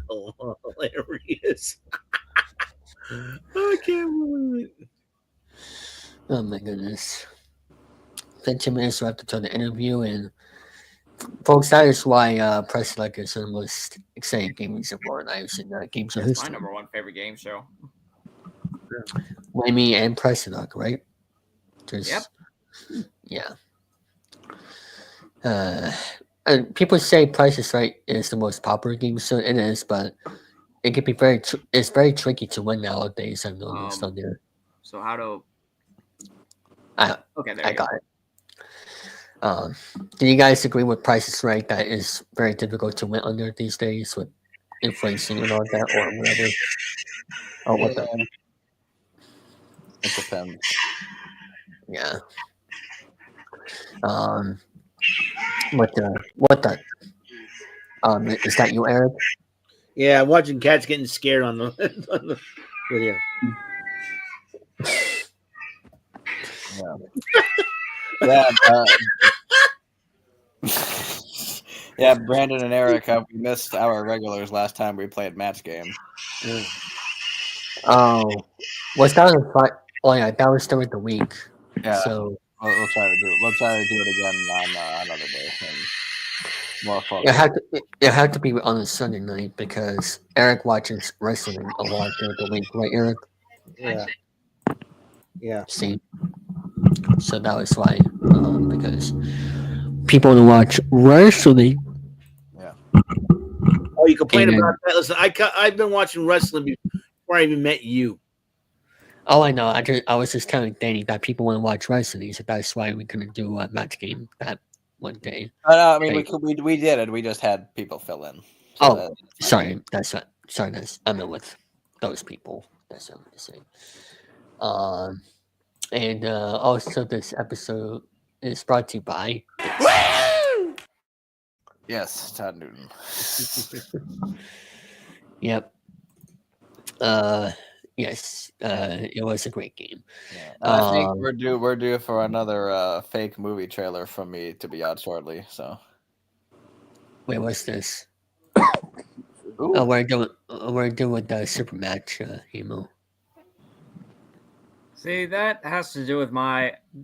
hilarious. I can't believe it. oh my goodness. 15 minutes left until the interview, and folks, that is why Press Like is one of the most exciting games of our lives and games of It's my history. number one favorite game show. Whammy and Press Luck, right? Just, Yep. Yeah. And people say Price is Right is the most popular game, so it is, but it can be it's very tricky to win nowadays. I've noticed on there. So how to? Okay, there I you go. got it. Do you guys agree with Price is Right that is very difficult to win under these days with inflation and all that, or whatever? Oh, what the? It depends. Yeah. What the? Is that you, Eric? Yeah, watching cats getting scared on the, on the video. Yeah. Yeah, Brandon and Eric, we missed our regulars last time we played match game. Oh, was that on Friday? Oh yeah, that was during the week. Yeah. So We'll try to do it. We'll try to do it again on another day. And more fun. it had to be on a Sunday night because Eric watches wrestling a lot during the week, right, Eric? Yeah. Yeah. See, so that was why, because people want to watch wrestling. Oh, you complain And then- about that? Listen, I've been watching wrestling before I even met you. Oh, I know. I was just telling Danny that people want to watch wrestling, so that's why we couldn't do a match game that one day. I mean, Right. we did it. We just had people fill in. Oh, sorry, I meant with those people. That's what I'm saying. And also this episode is brought to you by. Yes, Todd Newton. Yep. Yes. It was a great game. Yeah. I think we're due for another fake movie trailer from me to be out shortly. So. Wait, what's this? Ooh. Oh, we're doing the super match, emo. See, that has to do with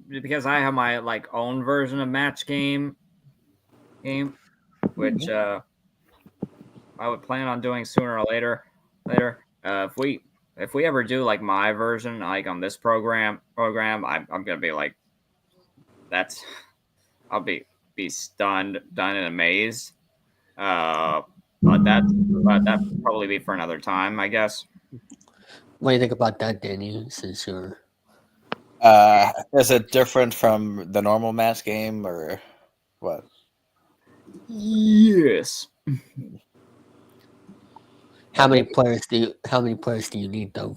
because I have my own version of match game, which I would plan on doing sooner or later. If we ever do my version on this program, I'm gonna be I'll be stunned, done and amazed. But that probably be for another time, I guess. What do you think about that, Danny? Since you're Is it different from the normal match game or what? Yes. how many players do you need though?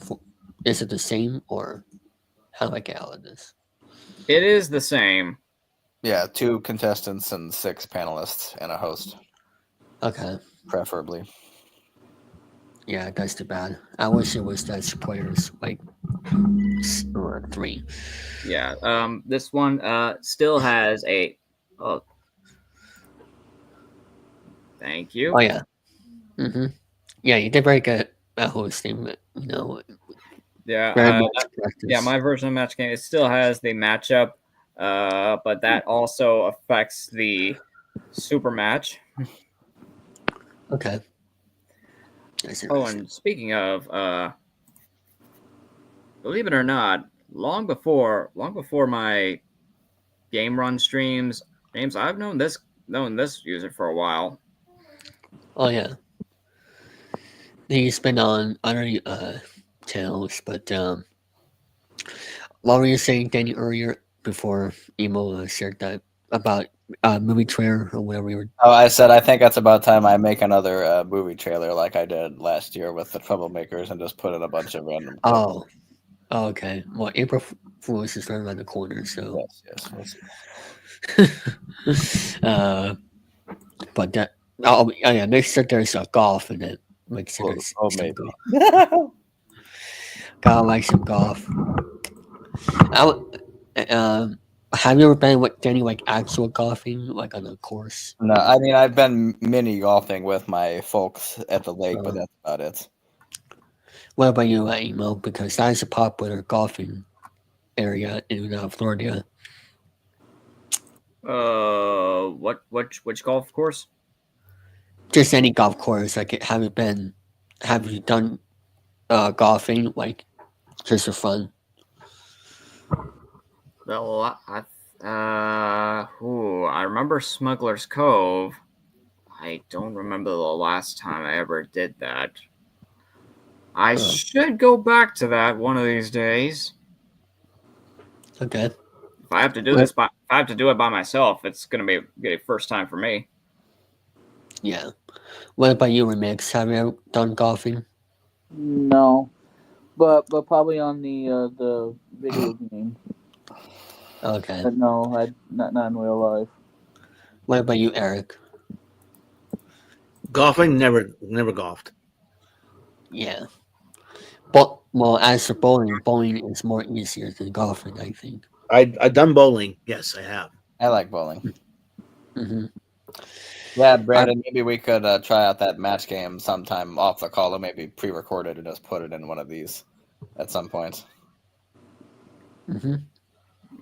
Is it the same or how do I get out of this? It is the same. Yeah, 2 contestants and 6 panelists and a host, Okay. preferably. Yeah, that's too bad. I wish it was less players, or 3. Yeah. This one still has a. Oh. Thank you. Oh yeah. Yeah, you did very good at hosting, but Yeah. very much practice. Yeah, my version of match game, it still has the matchup, but that also affects the super match. Okay. That's Oh, interesting. and speaking of, believe it or not, long before my game run streams, James, I've known this user for a while. Oh yeah. he's been on other channels, but what were you saying, Danny, earlier before Emo shared that about movie trailer or whatever you were? Oh, I said I think it's about time I make another movie trailer like I did last year with the Troublemakers and just put in a bunch of random clips. Oh, okay. Well, April Fool's is right around the corner, so. Yes, we'll see. But that. Oh yeah, make sure there's a golf in it. Make sure there's some maybe. golf. Gotta like some golf. Have you ever been with any like actual golfing, like on a course? No, I mean I've been mini golfing with my folks at the lake, but that's about it. What about you, Emo? Because that is a popular golfing area in Florida. Which golf course? Just any golf course. Like, have you done golfing like just for fun? Well, I remember Smuggler's Cove. I don't remember the last time I ever did that. I should go back to that one of these days. Okay. If I have to do if I have to do it by myself, it's gonna be a first time for me. Yeah. What about you, Remix? Have you ever done golfing? No, but probably on the video game. Okay. But no, not in real life. What about you, Eric? Golfing, never golfed. Yeah. But well, as for bowling is more easier than golfing, I think. I've done bowling. Yes, I have. I like bowling. Mm-hmm. Yeah, Brandon, maybe we could try out that match game sometime off the call, or maybe pre-record it and just put it in one of these at some point. Mm-hmm.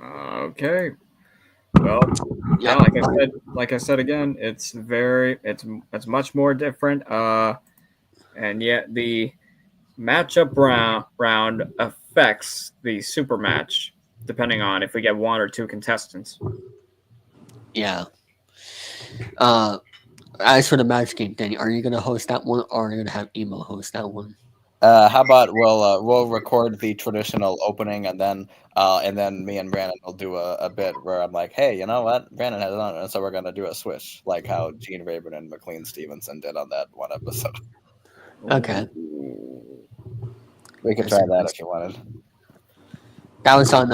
Okay. Well, yeah, like I said again, it's much more different. And yet the matchup round affects the super match, depending on if we get one or two contestants. Yeah. As for the match game, Danny, are you gonna host that one, or are you gonna have Emo host that one? How about we'll record the traditional opening, and then me and Brandon will do a bit where I'm like, hey, you know what, Brandon has it on, and so we're gonna do a switch, like how Gene Rayburn and McLean Stevenson did on that one episode. Okay. We could try that if you wanted. That was on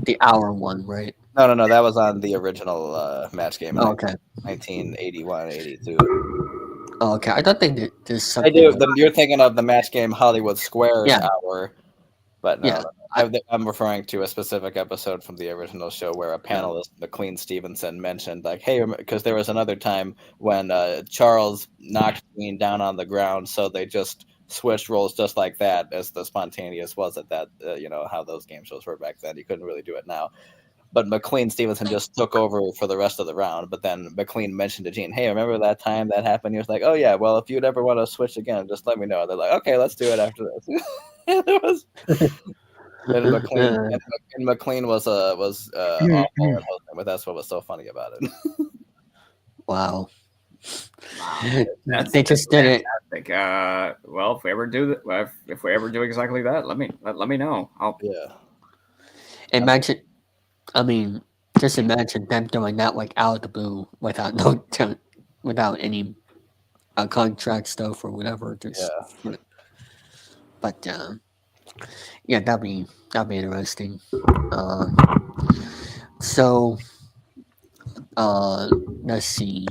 the hour one, right? No, that was on the original match game. Okay. 1981, 82. Oh, okay. I don't think that there's something. I do. You're thinking of the match game Hollywood Squares hour, but no. Yeah. I'm referring to a specific episode from the original show where a panelist, McLean Stevenson, mentioned like, "Hey," because there was another time when Charles knocked Dean down on the ground, so they just switched roles just like that, as the spontaneous was at that. How those game shows were back then. You couldn't really do it now. But McLean Stevenson just took over for the rest of the round. But then McLean mentioned to Gene, "Hey, remember that time that happened?" He was like, "Oh yeah, well, if you'd ever want to switch again, just let me know." They're like, "Okay, let's do it after this." It was. And McLean was awful, but that's what was so funny about it. Wow. They just did it. Fantastic. Well, if we ever do exactly that, let me know. Imagine. I mean, just imagine them doing that like out of the blue without without any contract stuff or whatever. But yeah, that'd be interesting. So let's see.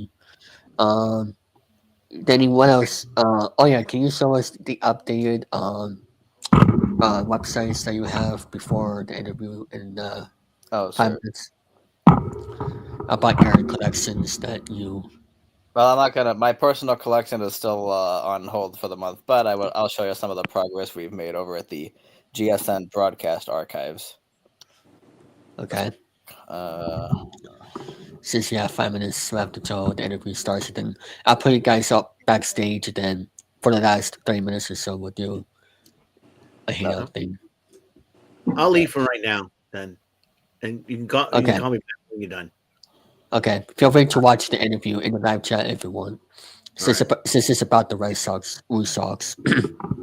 Danny, what else? Oh yeah, can you show us the updated websites that you have before the interview in 5 minutes about your collections that you? Well, I'm not gonna. My personal collection is still on hold for the month, but I'll show you some of the progress we've made over at the GSN Broadcast Archives. Okay. Since you have 5 minutes left until the interview starts, then I'll put you guys up backstage, and then for the last 30 minutes or so, we'll do a hangout thing. I'll leave for right now, then, and you can call me back when you're done. Okay, feel free to watch the interview in the live chat if you want. Since it's about the Red Sox, WooSox.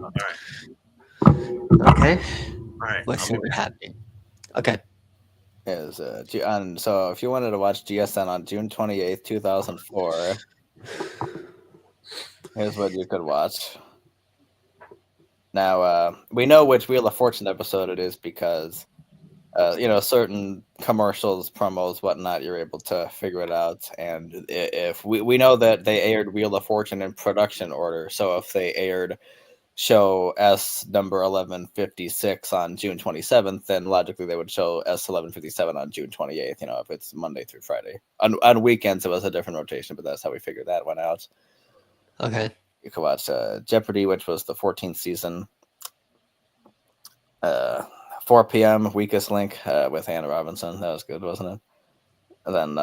All right. Okay, All right. let's see what happened. Okay. Is so if you wanted to watch GSN on June 28th, 2004, here's what you could watch. Now, we know which Wheel of Fortune episode it is because, certain commercials, promos, whatnot, you're able to figure it out. And if we know that they aired Wheel of Fortune in production order, so if they aired show S number 1156 on June 27th, then logically they would show S 1157 on June 28th, if it's Monday through Friday. On weekends, it was a different rotation, but that's how we figured that one out. Okay. You could watch Jeopardy, which was the 14th season. 4 p.m. Weakest Link with Anna Robinson. That was good, wasn't it? And then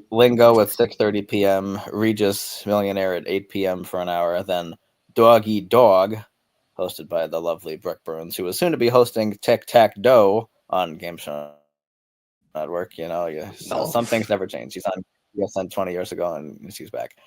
Lingo at 6:30 p.m. Regis Millionaire at 8 p.m. for an hour. Then Dog Eat Dog, hosted by the lovely Brooke Burns, who was soon to be hosting Tic Tac Doe on Game Show Network. Some things never change. She's on ESN 20 years ago, and she's back.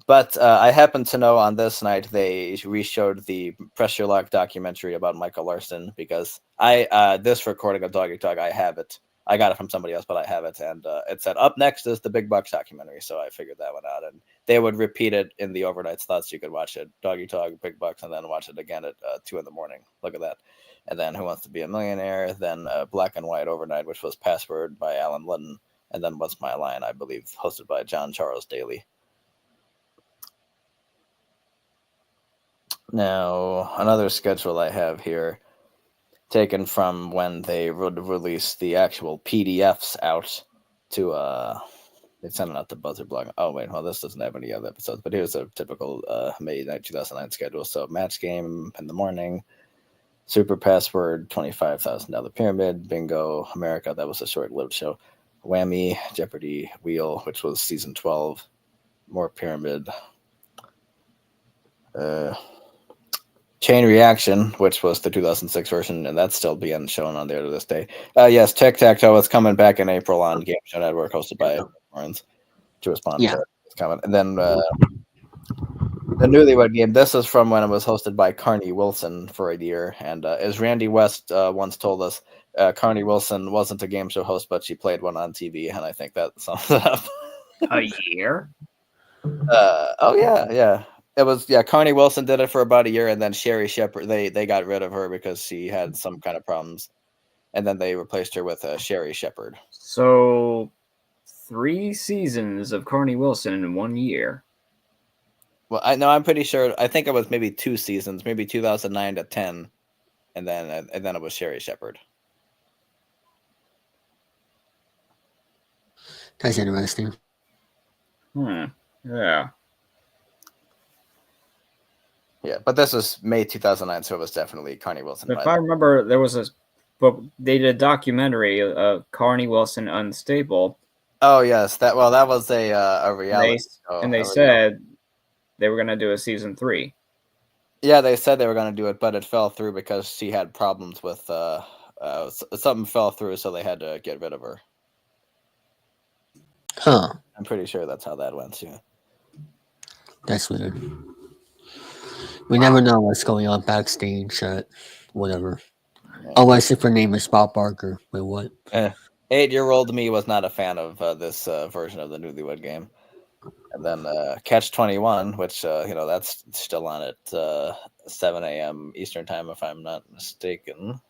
But I happen to know on this night they re-showed the Press Your Luck documentary about Michael Larson because this recording of Dog Eat Dog, I have it. I got it from somebody else, but I have it, and it said up next is the Big Bucks documentary, so I figured that one out, and they would repeat it in the overnight slots. You could watch it, Dog Eat Dog, Big Bucks, and then watch it again at 2 in the morning. Look at that. And then Who Wants to Be a Millionaire? Then Black and White overnight, which was Password by Alan Ludden, and then What's My Line, I believe, hosted by John Charles Daly. Now, another schedule I have here, taken from when they would release the actual PDFs out to, they sent it out to Buzzer Blog. Oh, wait, well, this doesn't have any other episodes, but here's a typical May 2009 schedule. So, Match Game in the morning, Super Password, $25,000 Pyramid, Bingo, America, that was a short-lived show, Whammy, Jeopardy, Wheel, which was season 12, more Pyramid, Chain Reaction, which was the 2006 version, and that's still being shown on there to this day. Yes, Tic Tac Toe is coming back in April on Game Show Network, hosted by Warrens, to respond to it's coming. And then the Newlywed Game, this is from when it was hosted by Carney Wilson for a year. And as Randy West once told us, Carney Wilson wasn't a game show host, but she played one on TV, and I think that sums it up. A year? Yeah. It was Carney Wilson did it for about a year, and then Sherry Shepard they got rid of her because she had some kind of problems, and then they replaced her with Sherry Shepard. So 3 seasons of Carney Wilson in 1 year. Well, I'm pretty sure. I think it was maybe 2 seasons, maybe 2009 to 10, and then it was Sherry Shepard. That's interesting. Yeah. Yeah, but this was May 2009, so it was definitely Carney Wilson. If I remember, they did a documentary of Carney Wilson Unstable. Oh yes, that was a reality show. And they said they were going to do a season 3. Yeah, they said they were going to do it, but it fell through because she had problems with something fell through, so they had to get rid of her. Huh. I'm pretty sure that's how that went too. That's weird. We never know what's going on backstage at whatever. Yeah. Unless if her name is Bob Barker. Wait, what? 8-year-old me was not a fan of this version of the Newlywed Game. And then Catch 21, which, that's still on at 7 a.m. Eastern Time, if I'm not mistaken.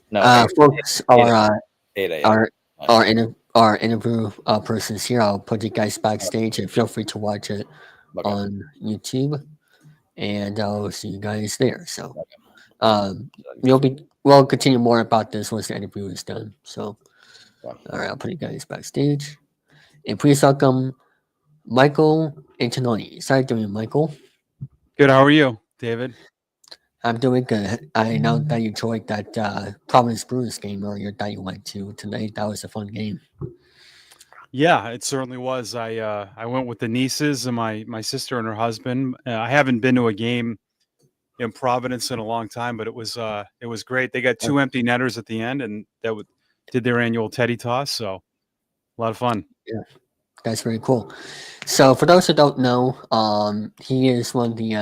No, folks, 8 a.m. Our interview persons here, I'll put you guys backstage and feel free to watch it on YouTube. And I'll see you guys there. So we'll continue more about this once the interview is done. So all right, I'll put you guys backstage. And please welcome Michael Antonellis. How are you doing, Michael? Good. How are you, David? I'm doing good. I know that you enjoyed that Providence Brewers game earlier that you went to tonight. That was a fun game. Yeah, it certainly was. I went with the nieces and my sister and her husband. I haven't been to a game in Providence in a long time, but it was great. They got 2 empty netters at the end, and did their annual Teddy toss. So A lot of fun. Yeah, that's very cool. So for those who don't know, he is one of the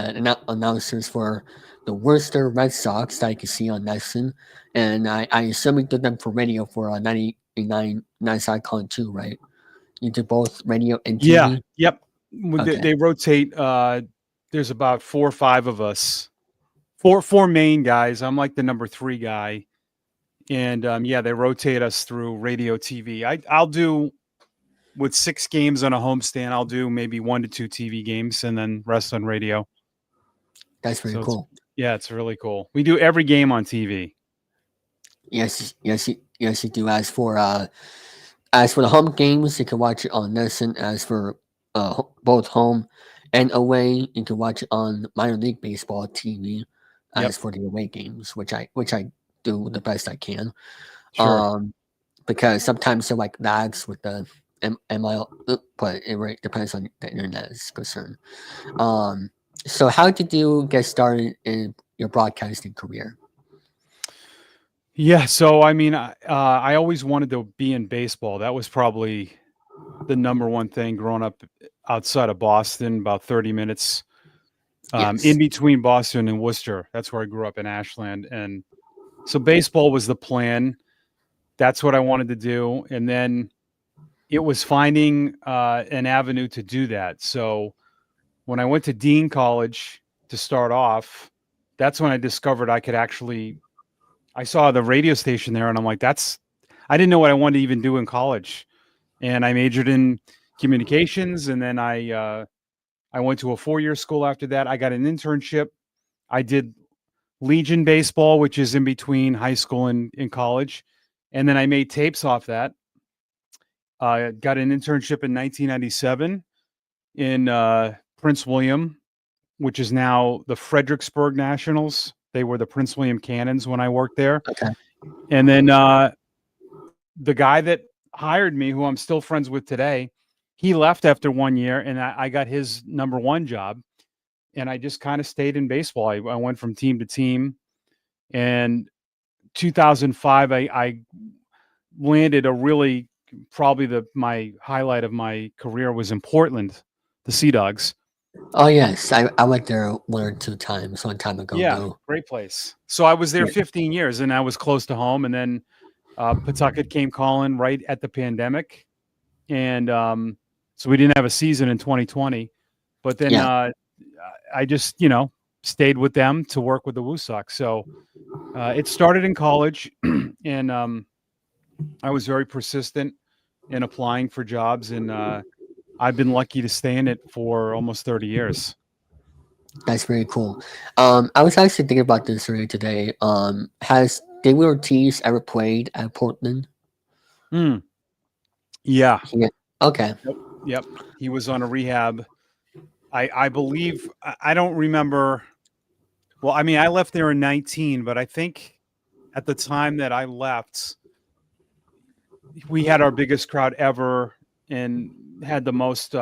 announcers for the Worcester Red Sox that you can see on Nexon, and I assume he did them for radio for 99 side calling too, right? You did both radio and TV. Yeah. Yep. Okay. They rotate. There's about 4 or 5 of us. Four main guys. I'm like the number 3 guy, and yeah, they rotate us through radio, TV. I'll do with 6 games on a homestand. I'll do maybe 1 to 2 TV games, and then rest on radio. That's very So cool. Yeah, it's really cool. We do every game on TV. Yes, you do. As for the home games, you can watch it on Nelson. As for both home and away, you can watch it on minor league baseball TV. As Yep. for the away games, which I do the best I can. Sure. Because sometimes they're like lags with the MIL, but it depends on the internet is concerned. So how did you get started in your broadcasting career? Yeah, so I mean, I always wanted to be in baseball. That was probably the number one thing growing up outside of Boston, about 30 minutes Yes. in between Boston and Worcester. That's where I grew up in Ashland. And so baseball was the plan. That's what I wanted to do. And then it was finding an avenue to do that. So when I went to Dean College to start off, that's when I discovered I could actually, I saw the radio station there and I'm like, I didn't know what I wanted to even do in college. And I majored in communications. And then I went to a 4-year school after that. I got an internship. I did Legion baseball, which is in between high school and college. And then I made tapes off that. Got an internship in 1997 in Prince William, which is now the Fredericksburg Nationals. They were the Prince William Cannons when I worked there. Okay. And then the guy that hired me, who I'm still friends with today, he left after 1 year, and I got his number 1 job. And I just kind of stayed in baseball. I went from team to team. And 2005, I landed probably my highlight of my career was in Portland, the Sea Dogs. Oh yes, I went there 1 or 2 times one time ago. Yeah, though. great place. So I was there Yeah. 15 years, and I was close to home. And then Pawtucket came calling right at the pandemic, and so we didn't have a season in 2020. But then I just stayed with them to work with the WooSox. So it started in college, and I was very persistent in applying for jobs, and I've been lucky to stay in it for almost 30 years. That's very cool. I was actually thinking about this earlier today. Has David Ortiz ever played at Portland? Yeah. Yeah. Okay. Yep. He was on a rehab. I believe, I don't remember. Well, I mean, I left there in 19, but I think at the time that I left, we had our biggest crowd ever and had the most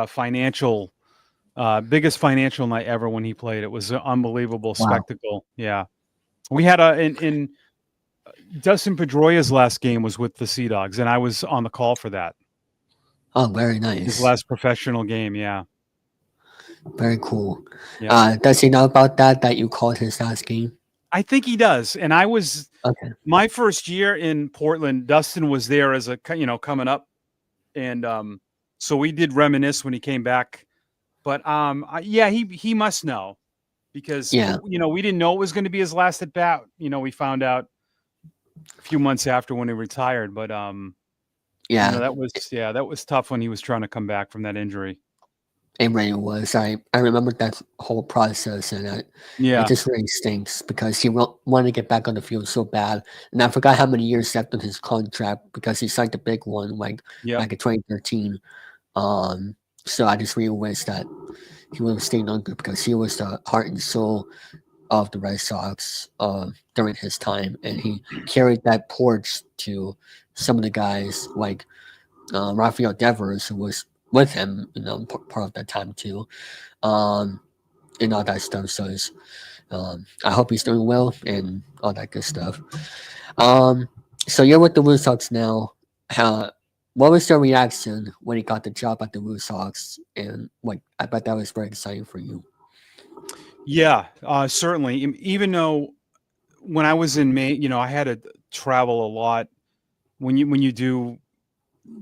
biggest financial night ever when he played. It was an unbelievable spectacle. Yeah. We had in Dustin Pedroia's last game was with the Sea Dogs, and I was on the call for that. Oh, very nice. His last professional game. Yeah. Very cool. Yeah. Does he know about that you called his last game? I think he does. And I was my first year in Portland. Dustin was there as a coming up, and so we did reminisce when he came back. But yeah, he must know because we didn't know it was going to be his last at bat. We found out a few months after when he retired. But that was tough when he was trying to come back from that injury. It really was. I remember that whole process, and it just really stinks because he wanted to get back on the field so bad, and I forgot how many years left on his contract because he signed a big one back in 2013. So I just really wish that he would have stayed longer because he was the heart and soul of the Red Sox during his time, and he carried that torch to some of the guys like Rafael Devers, who was with him, part of that time too, and all that stuff. So I hope he's doing well and all that good stuff. So you're with the WooSox now. what was your reaction when you got the job at the WooSox? And like, I bet that was very exciting for you. Yeah, certainly. Even though when I was in Maine, I had to travel a lot. When you do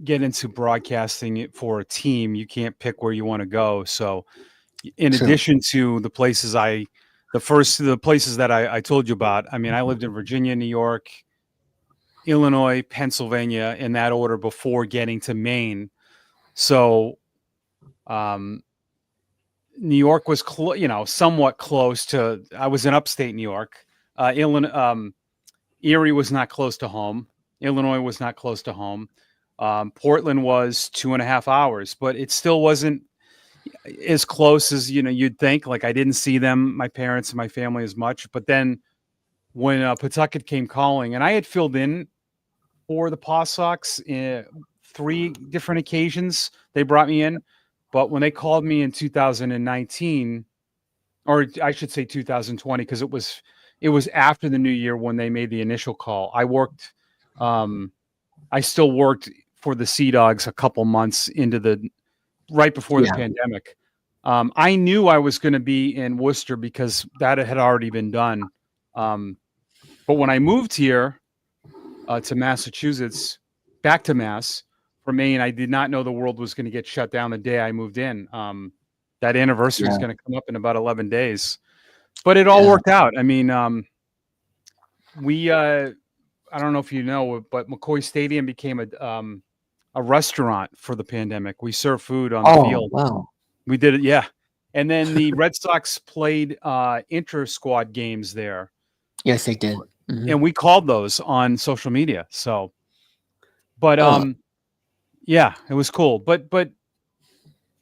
get into broadcasting for a team, you can't pick where you want to go. So, in True. addition to the places the places that I told you about, I mean, I lived in Virginia, New York, Illinois, Pennsylvania, in that order before getting to Maine. So, New York was, somewhat close to. I was in upstate New York. Illinois, Erie was not close to home. Illinois was not close to home. Portland was 2.5 hours, but it still wasn't as close as you'd think. Like, I didn't see them, my parents and my family, as much. But then when Pawtucket came calling, and I had filled in for the Paw Sox in 3 different occasions, they brought me in. But when they called me in 2019, or I should say 2020, because it was after the new year when they made the initial call. I still worked for the Sea Dogs a couple months right before the pandemic. I knew I was going to be in Worcester because that had already been done. But when I moved here to Massachusetts, back to Mass from Maine, I did not know the world was going to get shut down the day I moved in. That anniversary is going to come up in about 11 days. But it all worked out. I mean, I don't know if you know, but McCoy Stadium became a restaurant for the pandemic. We served food on the field. Wow. We did it, yeah. And then the Red Sox played inter-squad games there. Yes, they did. Mm-hmm. And we called those on social media. So, but yeah, it was cool. But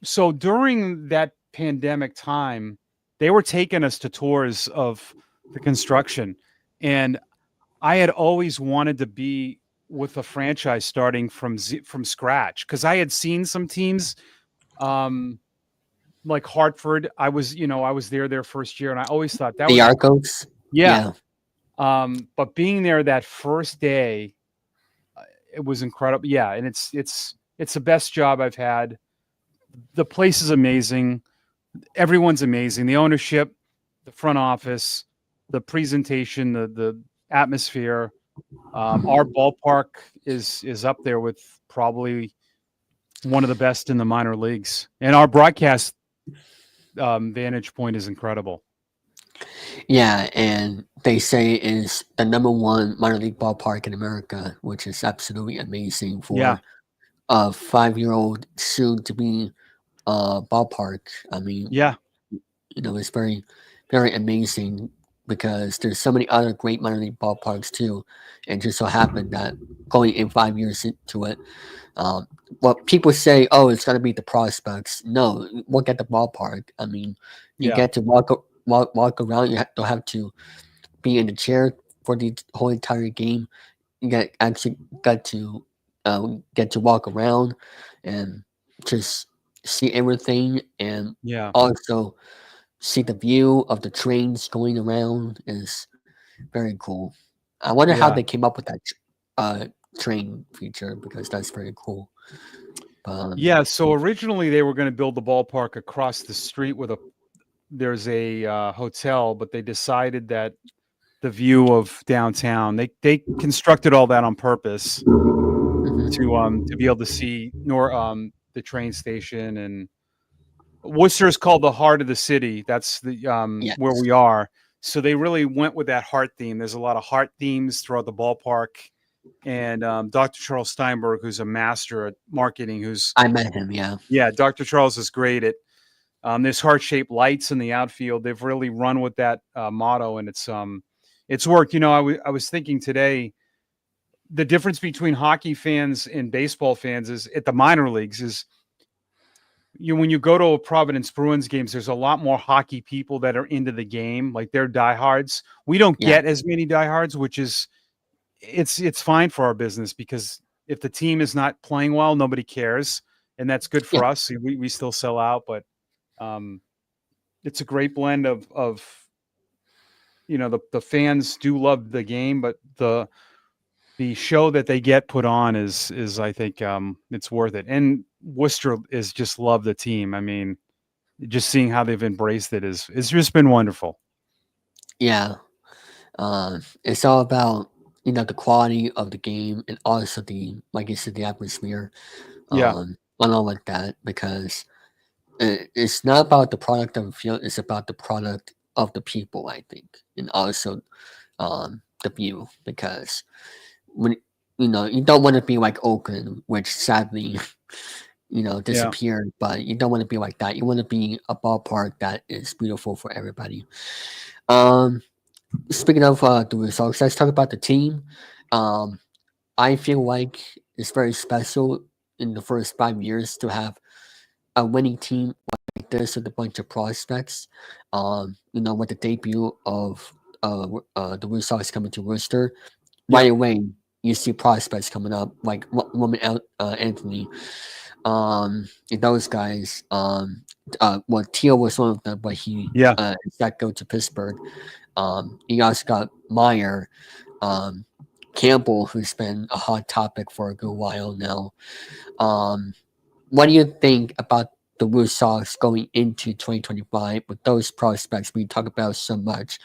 so during that pandemic time, they were taking us to tours of the construction, and I had always wanted to be with a franchise starting from scratch, because I had seen some teams, like Hartford. I was there their first year, and I always thought that the was Arcos. yeah. But being there that first day, it was incredible. Yeah, and it's the best job I've had. The place is amazing. Everyone's amazing. The ownership, the front office, the presentation, the atmosphere. Our ballpark is up there with probably one of the best in the minor leagues, and our broadcast vantage point is incredible. Yeah, and they say it is the #1 minor league ballpark in America, which is absolutely amazing for a 5-year-old soon to be ballpark. I mean, it's very, very amazing, because there's so many other great minor league ballparks too, and just so happened that going in 5 years into it, what people say, oh, it's gonna be the prospects. No, look at the ballpark. I mean, you get to walk around. Don't have to be in the chair for the whole entire game. You get to walk around and just see everything, and also see the view of the trains going around. Is very cool. I wonder how they came up with that train feature, because that's very cool. So originally they were going to build the ballpark across the street there's a hotel, but they decided that the view of downtown, they constructed all that on purpose to be able to see the train station. And Worcester is called the heart of the city. That's the where we are. So they really went with that heart theme. There's a lot of heart themes throughout the ballpark. And Dr. Charles Steinberg, who's a master at marketing, I met him. Yeah, Dr. Charles is great at. There's heart-shaped lights in the outfield. They've really run with that motto, and it's worked. I was thinking today, the difference between hockey fans and baseball fans is at the minor leagues is when you go to a Providence Bruins games, there's a lot more hockey people that are into the game, like they're diehards. We don't get as many diehards, which is it's fine for our business, because if the team is not playing well, nobody cares, and that's good for us. We still sell out, but it's a great blend of the fans do love the game, but the the show that they get put on is I think it's worth it. And Worcester is just love the team. I mean, just seeing how they've embraced it is it's just been wonderful. Yeah. It's all about the quality of the game and also the, like you said, the atmosphere. Yeah. Along with that, because it's not about the product of the field; it's about the product of the people, I think, and also the view. Because when you don't want to be like Oakland, which sadly disappeared, but you don't want to be like that. You want to be a ballpark that is beautiful for everybody. Speaking of the results, let's talk about the team. I feel like it's very special in the first 5 years to have a winning team like this with a bunch of prospects. With the debut of the WooSox coming to Worcester, right away you see prospects coming up like Woman Anthony, and those guys. Well, Teal was one of them, but he that go to Pittsburgh. You also got Meyer, Campbell, who's been a hot topic for a good while now. What do you think about the WooSox going into 2025 with those prospects we talk about so much?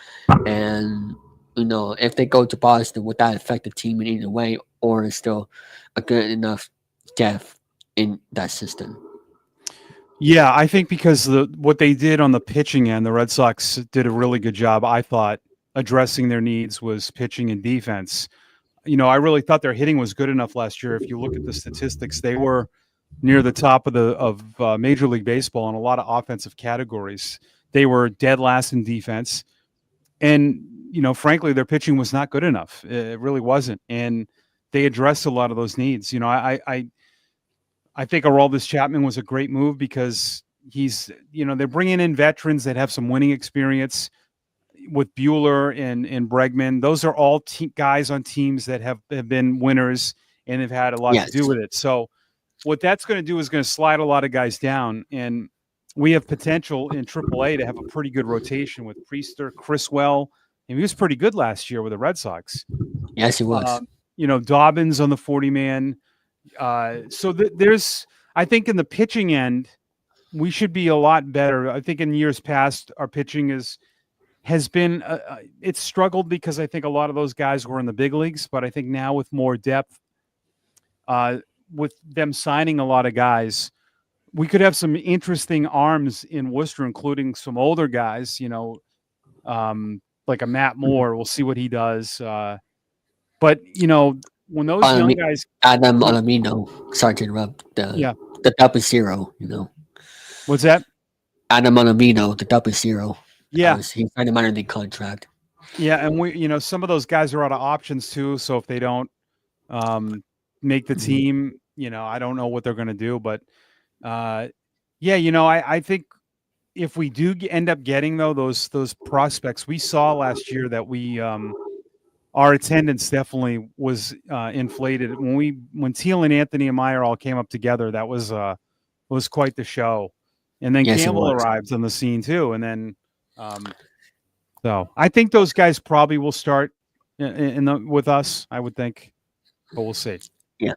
And if they go to Boston, would that affect the team in either way, or is still a good enough depth in that system? Yeah, I think because what they did on the pitching end, the Red Sox did a really good job, I thought, addressing their needs was pitching and defense. I really thought their hitting was good enough last year. If you look at the statistics, they were near the top of Major League Baseball in a lot of offensive categories. They were dead last in defense. And, frankly, their pitching was not good enough. It really wasn't. And they addressed a lot of those needs. I think Aroldis Chapman was a great move because he's, they're bringing in veterans that have some winning experience with Bueller and Bregman. Those are all guys on teams that have been winners and have had a lot to do with it. So what that's going to do is going to slide a lot of guys down. And we have potential in AAA to have a pretty good rotation with Priester, Criswell. And he was pretty good last year with the Red Sox. Yes, he was. Dobbins on the 40-man. So there's, I think in the pitching end, we should be a lot better. I think in years past, our pitching has been, it's struggled because I think a lot of those guys were in the big leagues, but I think now with more depth, with them signing a lot of guys, we could have some interesting arms in Worcester, including some older guys, like a Matt Moore. We'll see what he does. But, when those young guys, Adam Olamino, sorry to interrupt. The double zero, What's that? Adam Olamino, the double zero. Yeah, he signed a minor league contract. Yeah, and we, some of those guys are out of options too. So if they don't make the team, I don't know what they're going to do. But I think if we do end up getting those prospects, we saw last year that we. Our attendance definitely was inflated when Teal and Anthony and Meyer all came up together. That was quite the show, and then Campbell arrived on the scene too. And then, so I think those guys probably will start with us. I would think, but we'll see. Yeah,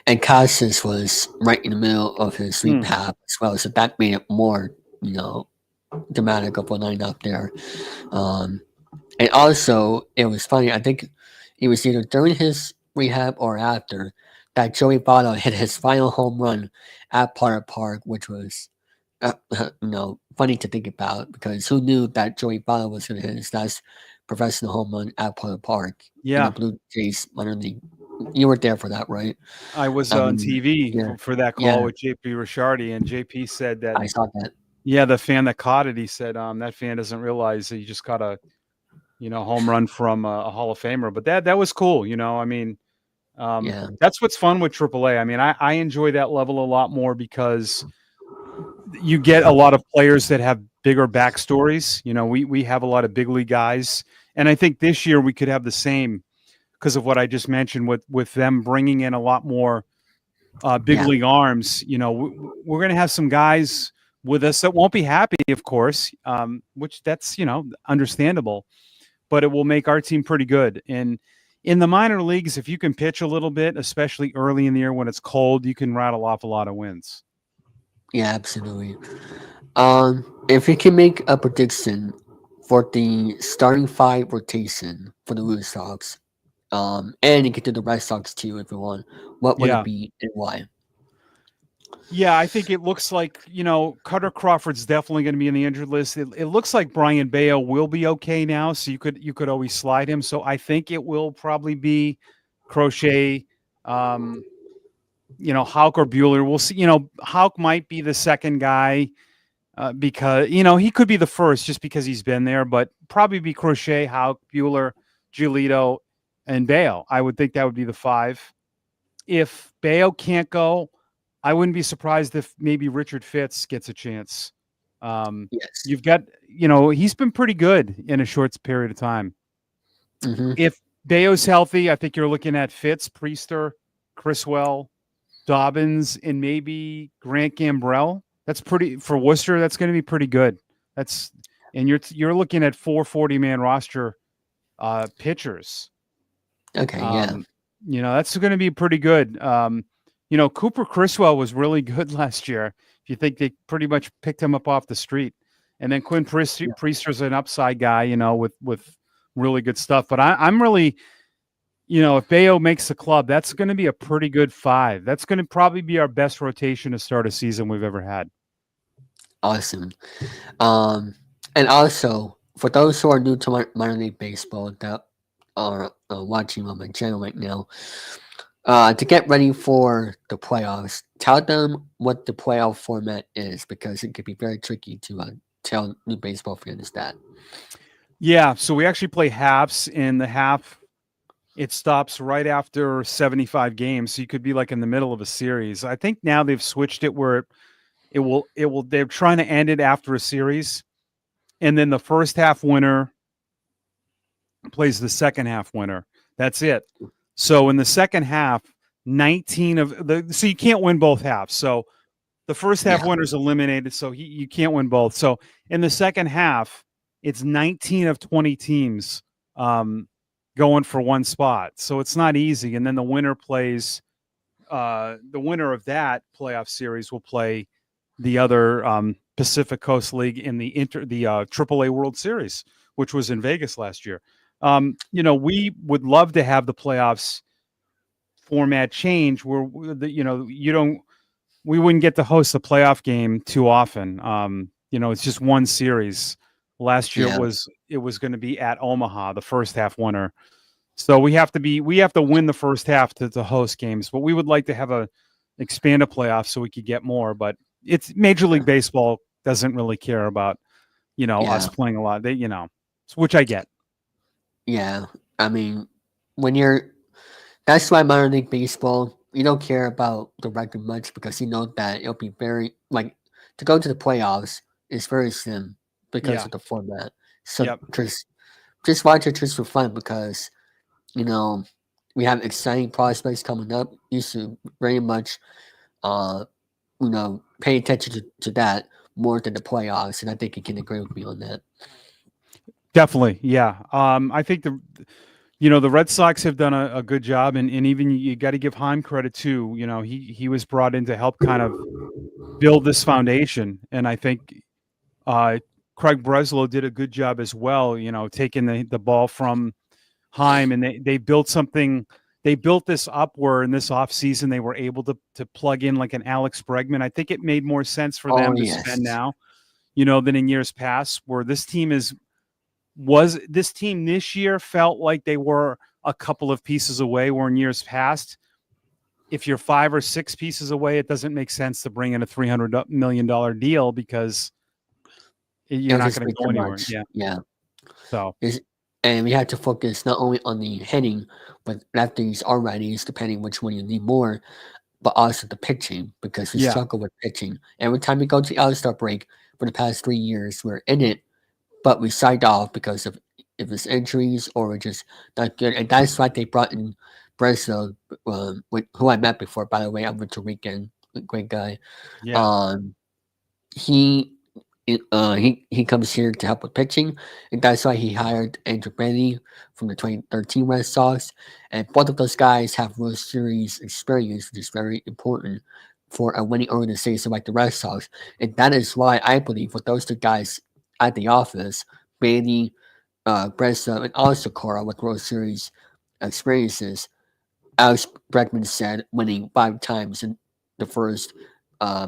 and Casas was right in the middle of his rehab as well, so that made it more dramatic of a lineup there. And also, it was funny. I think it was either during his rehab or after that Joey Votto hit his final home run at Potter Park, which was, funny to think about because who knew that Joey Votto was going to hit his last professional home run at Potter Park? Yeah, in the Blue Jays minor league. You were there for that, right? I was on TV for that call with JP Ricciardi, and JP said that I saw that. Yeah, the fan that caught it, he said, that fan doesn't realize that you just caught a home run from a Hall of Famer. But that was cool. That's what's fun with AAA. I mean, I enjoy that level a lot more because you get a lot of players that have bigger backstories. We have a lot of big league guys. And I think this year we could have the same because of what I just mentioned with them bringing in a lot more big league arms. We're going to have some guys with us that won't be happy, of course, which that's, understandable. But it will make our team pretty good. And in the minor leagues, if you can pitch a little bit, especially early in the year when it's cold, you can rattle off a lot of wins. Yeah, absolutely. If you can make a prediction for the starting five rotation for the WooSox, and you can do the Red Sox too if you want, what would Yeah. it be and why? Yeah, I think it looks like, Cutter Crawford's definitely going to be in the injured list. It looks like Brian Bayo will be okay now, so you could always slide him. So I think it will probably be Crochet, Houck or Bueller. We'll see. Houck might be the second guy because he could be the first just because he's been there, but probably be Crochet, Houck, Bueller, Giolito, and Bayo. I would think that would be the five. If Bayo can't go, I wouldn't be surprised if maybe Richard Fitz gets a chance. Yes. You've got, he's been pretty good in a short period of time. Mm-hmm. If Bayo's healthy, I think you're looking at Fitz, Priester, Criswell, Dobbins, and maybe Grant Gambrell. That's pretty for Worcester. That's going to be pretty good. And you're looking at 440-man roster pitchers. Okay. Yeah. That's going to be pretty good. Cooper Criswell was really good last year. If you think they pretty much picked him up off the street, and then Quinn Priester's an upside guy, with really good stuff. But I'm really, if Bayo makes the club, that's going to be a pretty good five. That's going to probably be our best rotation to start a season we've ever had. Awesome. And also for those who are new to minor league baseball that are watching on my channel right now. To get ready for the playoffs, tell them what the playoff format is because it could be very tricky to tell new baseball fans that. Yeah, so we actually play halves. In the half, it stops right after 75 games, so you could be like in the middle of a series. I think now they've switched it where it will. They're trying to end it after a series, and then the first half winner plays the second half winner. That's it. So in the second half, 19 of so you can't win both halves. So the first half winner's eliminated, so you can't win both. So in the second half, it's 19 of 20 teams going for one spot. So it's not easy. And then the winner plays the winner of that playoff series will play the other Pacific Coast League in the AAA World Series, which was in Vegas last year. We would love to have the playoffs format change where we wouldn't get to host a playoff game too often. It's just one series. Last year it was going to be at Omaha, the first half winner. So we have to win the first half to host games, but we would like to have expand a playoff so we could get more, but it's Major League Baseball doesn't really care about, us playing a lot. Which I get. Yeah, I mean, that's why minor league baseball, you don't care about the record much because you know that it'll be very to go to the playoffs is very slim because of the format. So just watch it just for fun because we have exciting prospects coming up. You should very much pay attention to that more than the playoffs, and I think you can agree with me on that. Definitely, yeah. I think the Red Sox have done a good job, and even you got to give Heim credit too. He was brought in to help kind of build this foundation, and I think Craig Breslow did a good job as well. Taking the ball from Heim, and they built something. They built this up where in this offseason they were able to plug in like an Alex Bregman. I think it made more sense for them to spend now, than in years past, where this team this year felt like they were a couple of pieces away, where in years past, if you're 5 or 6 pieces away, it doesn't make sense to bring in a $300 million deal because you're not going to go anywhere. Yeah. So, and we have to focus not only on the hitting, but lefties or righties, depending which one you need more, but also the pitching because we struggle with pitching. Every time we go to the All-Star break for the past 3 years, we're in it, but we signed off because of if it's injuries or we're just not good. And that's why they brought in Breslow, who I met before, by the way. I went to weekend, great guy. Yeah. He he comes here to help with pitching, and that's why he hired Andrew Bailey from the 2013 Red Sox. And both of those guys have World Series experience, which is very important for a winning organization like the Red Sox. And that is why I believe with those two guys at the office, Bailey, Bressa, and also Cora with World Series experiences, Alex Bregman said winning 5 times in the first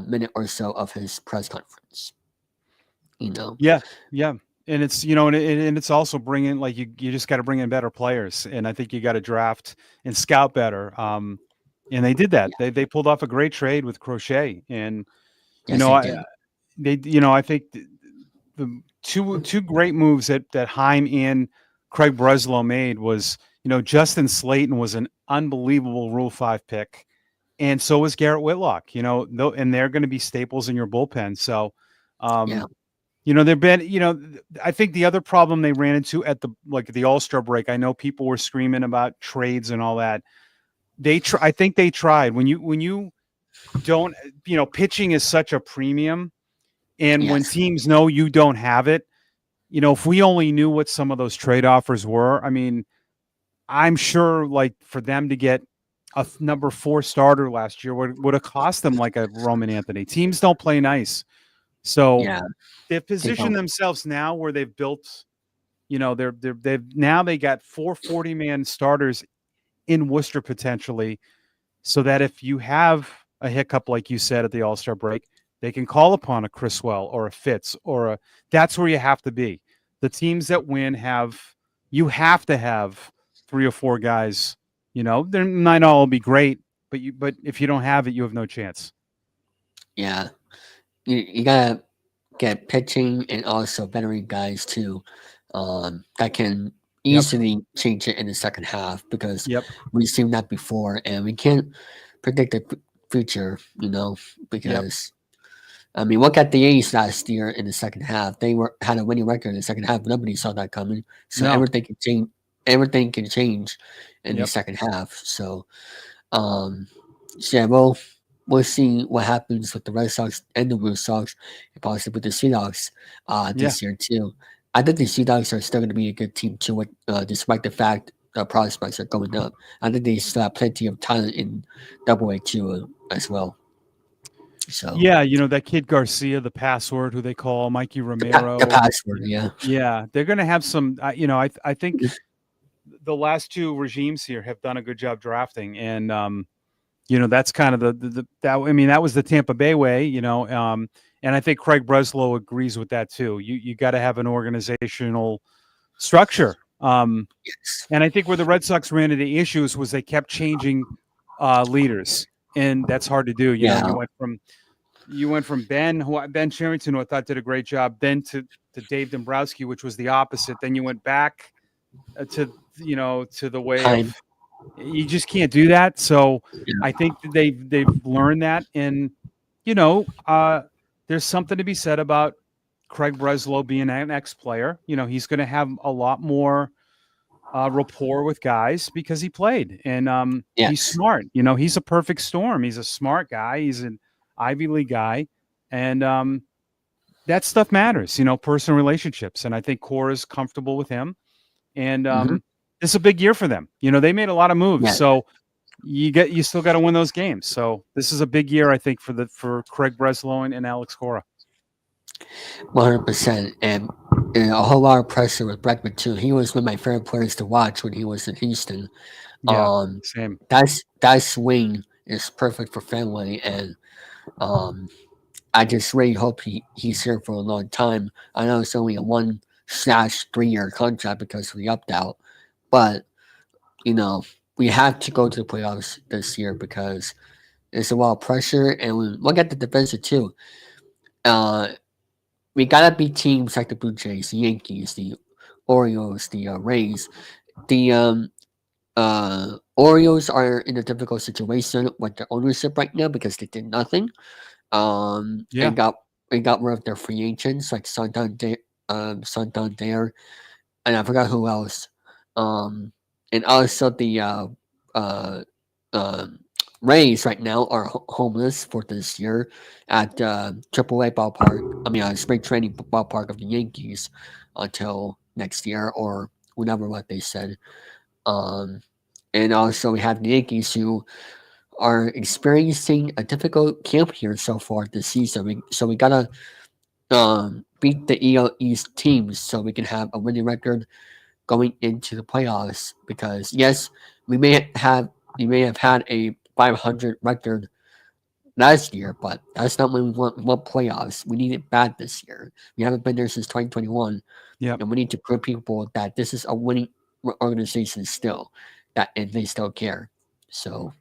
minute or so of his press conference. Yeah, yeah, and it's and it's also bringing like you just got to bring in better players, and I think you got to draft and scout better. And they did that. They pulled off a great trade with Crochet, and Yes, I think the two great moves that Heim and Craig Breslow made was Justin Slayton was an unbelievable Rule 5 pick, and so was Garrett Whitlock. And they're going to be staples in your bullpen. So. There've been, I think the other problem they ran into at the All-Star break, I know people were screaming about trades and all that. I think they tried when you don't, pitching is such a premium. And when teams know you don't have it, if we only knew what some of those trade offers were, I mean, I'm sure like for them to get a number 4 starter last year would have cost them like a Roman Anthony. Teams don't play nice. So they've positioned themselves now where they've built, they got 4 40-man starters in Worcester potentially, so that if you have a hiccup, like you said at the All-Star break, they can call upon a Criswell or a Fitz that's where you have to be. The teams that win you have to have 3 or 4 guys, they might all be great, but if you don't have it, you have no chance. Yeah. You gotta get pitching and also veteran guys too, that can easily change it in the second half because we've seen that before, and we can't predict the future, because I mean, look at the A's last year in the second half. They had a winning record in the second half. Nobody saw that coming, so everything can change. Everything can change in the second half. So, we'll see what happens with the Red Sox and the Blue Sox, and possibly the Sea Dogs this year too. I think the Sea Dogs are still going to be a good team too, despite the fact the prospects are going up. I think they still have plenty of talent in Double A too as well. So that kid Garcia, the password, who they call Mikey Romero, the password, they're going to have some. I think the last 2 regimes here have done a good job drafting, and that's kind of that was the Tampa Bay way, and I think Craig Breslow agrees with that too. You got to have an organizational structure. And I think where the Red Sox ran into issues was they kept changing leaders, and that's hard to do. You went from Ben Sherrington, who I thought did a great job, then to Dave Dombrowski, which was the opposite. Then you went back to the way of, you just can't do that. So I think that they've learned that, and there's something to be said about Craig Breslow being an ex-player. He's going to have a lot more rapport with guys because he played, and he's smart. He's a perfect storm. He's a smart guy. He's an Ivy League guy, and that stuff matters. Personal relationships, and I think Cora's comfortable with him, and it's a big year for them. They made a lot of moves, so you still got to win those games. So this is a big year, I think, for Craig Breslow and Alex Cora. 100%, and a whole lot of pressure with Bregman too. He was one of my favorite players to watch when he was in Houston. Same. That swing is perfect for Fenway, and I just really hope he's here for a long time. I know it's only a 1/3-year contract because of the opt-out, but we have to go to the playoffs this year because there's a lot of pressure, and we look at the division too. We gotta beat teams like the Blue Jays, the Yankees, the Orioles, the Rays. The Orioles are in a difficult situation with their ownership right now because they did nothing. And got rid of their free agents like Santander, and I forgot who else. And also the Rays right now are homeless for this year at AAA ballpark. Spring training ballpark of the Yankees until next year or whenever what they said. Um, and also we have the Yankees who are experiencing a difficult camp here so far this season. We gotta beat the EL East teams so we can have a winning record going into the playoffs. Because yes, we may have had a 500 record last year, but that's not what we want playoffs. We need it bad this year. We haven't been there since 2021. Yep. And we need to prove people that this is a winning organization still, and they still care. So,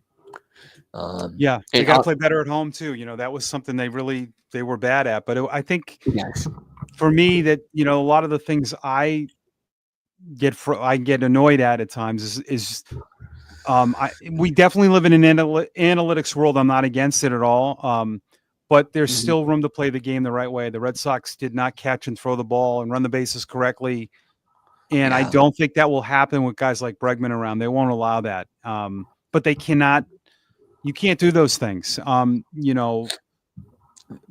Yeah, they and got to play better at home too. That was something they were bad at. But I think yes, for me that a lot of the things I get annoyed at times is we definitely live in an analytics world. I'm not against it at all. But there's still room to play the game the right way. The Red Sox did not catch and throw the ball and run the bases correctly. And I don't think that will happen with guys like Bregman around. They won't allow that. But they cannot. You can't do those things. And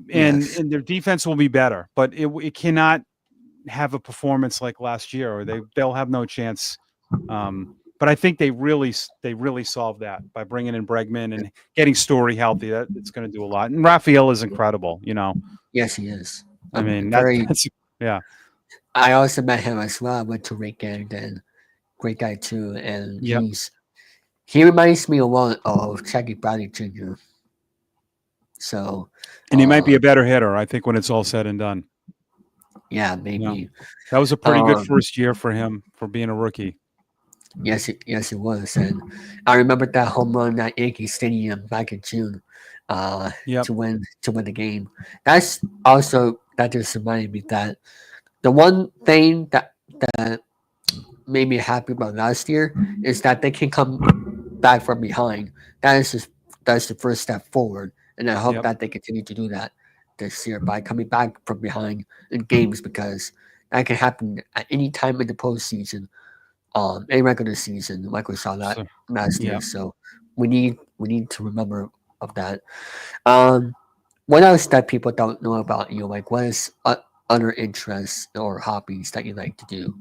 their defense will be better, but it cannot have a performance like last year, or they'll have no chance. But I think they really solved that by bringing in Bregman and getting Story healthy. It's going to do a lot. And Raphael is incredible. Yes, he is. I mean, that's yeah. I also met him as well. I went to weekend and great guy too. And he reminds me a lot of Jackie Bradley Jr. So, and he might be a better hitter, I think, when it's all said and done. Yeah, maybe. That was a pretty good first year for him for being a rookie. Yes, it was. And I remember that home run at Yankee Stadium back in June to win the game. That's also, that just reminded me that the one thing that made me happy about last year is that they can come back from behind. That's the first step forward. And I hope that they continue to do that this year by coming back from behind in games, because that can happen at any time in the postseason, any regular season, like we saw that last year. So we need to remember of that. What else that people don't know about you? Like, what is other interests or hobbies that you like to do?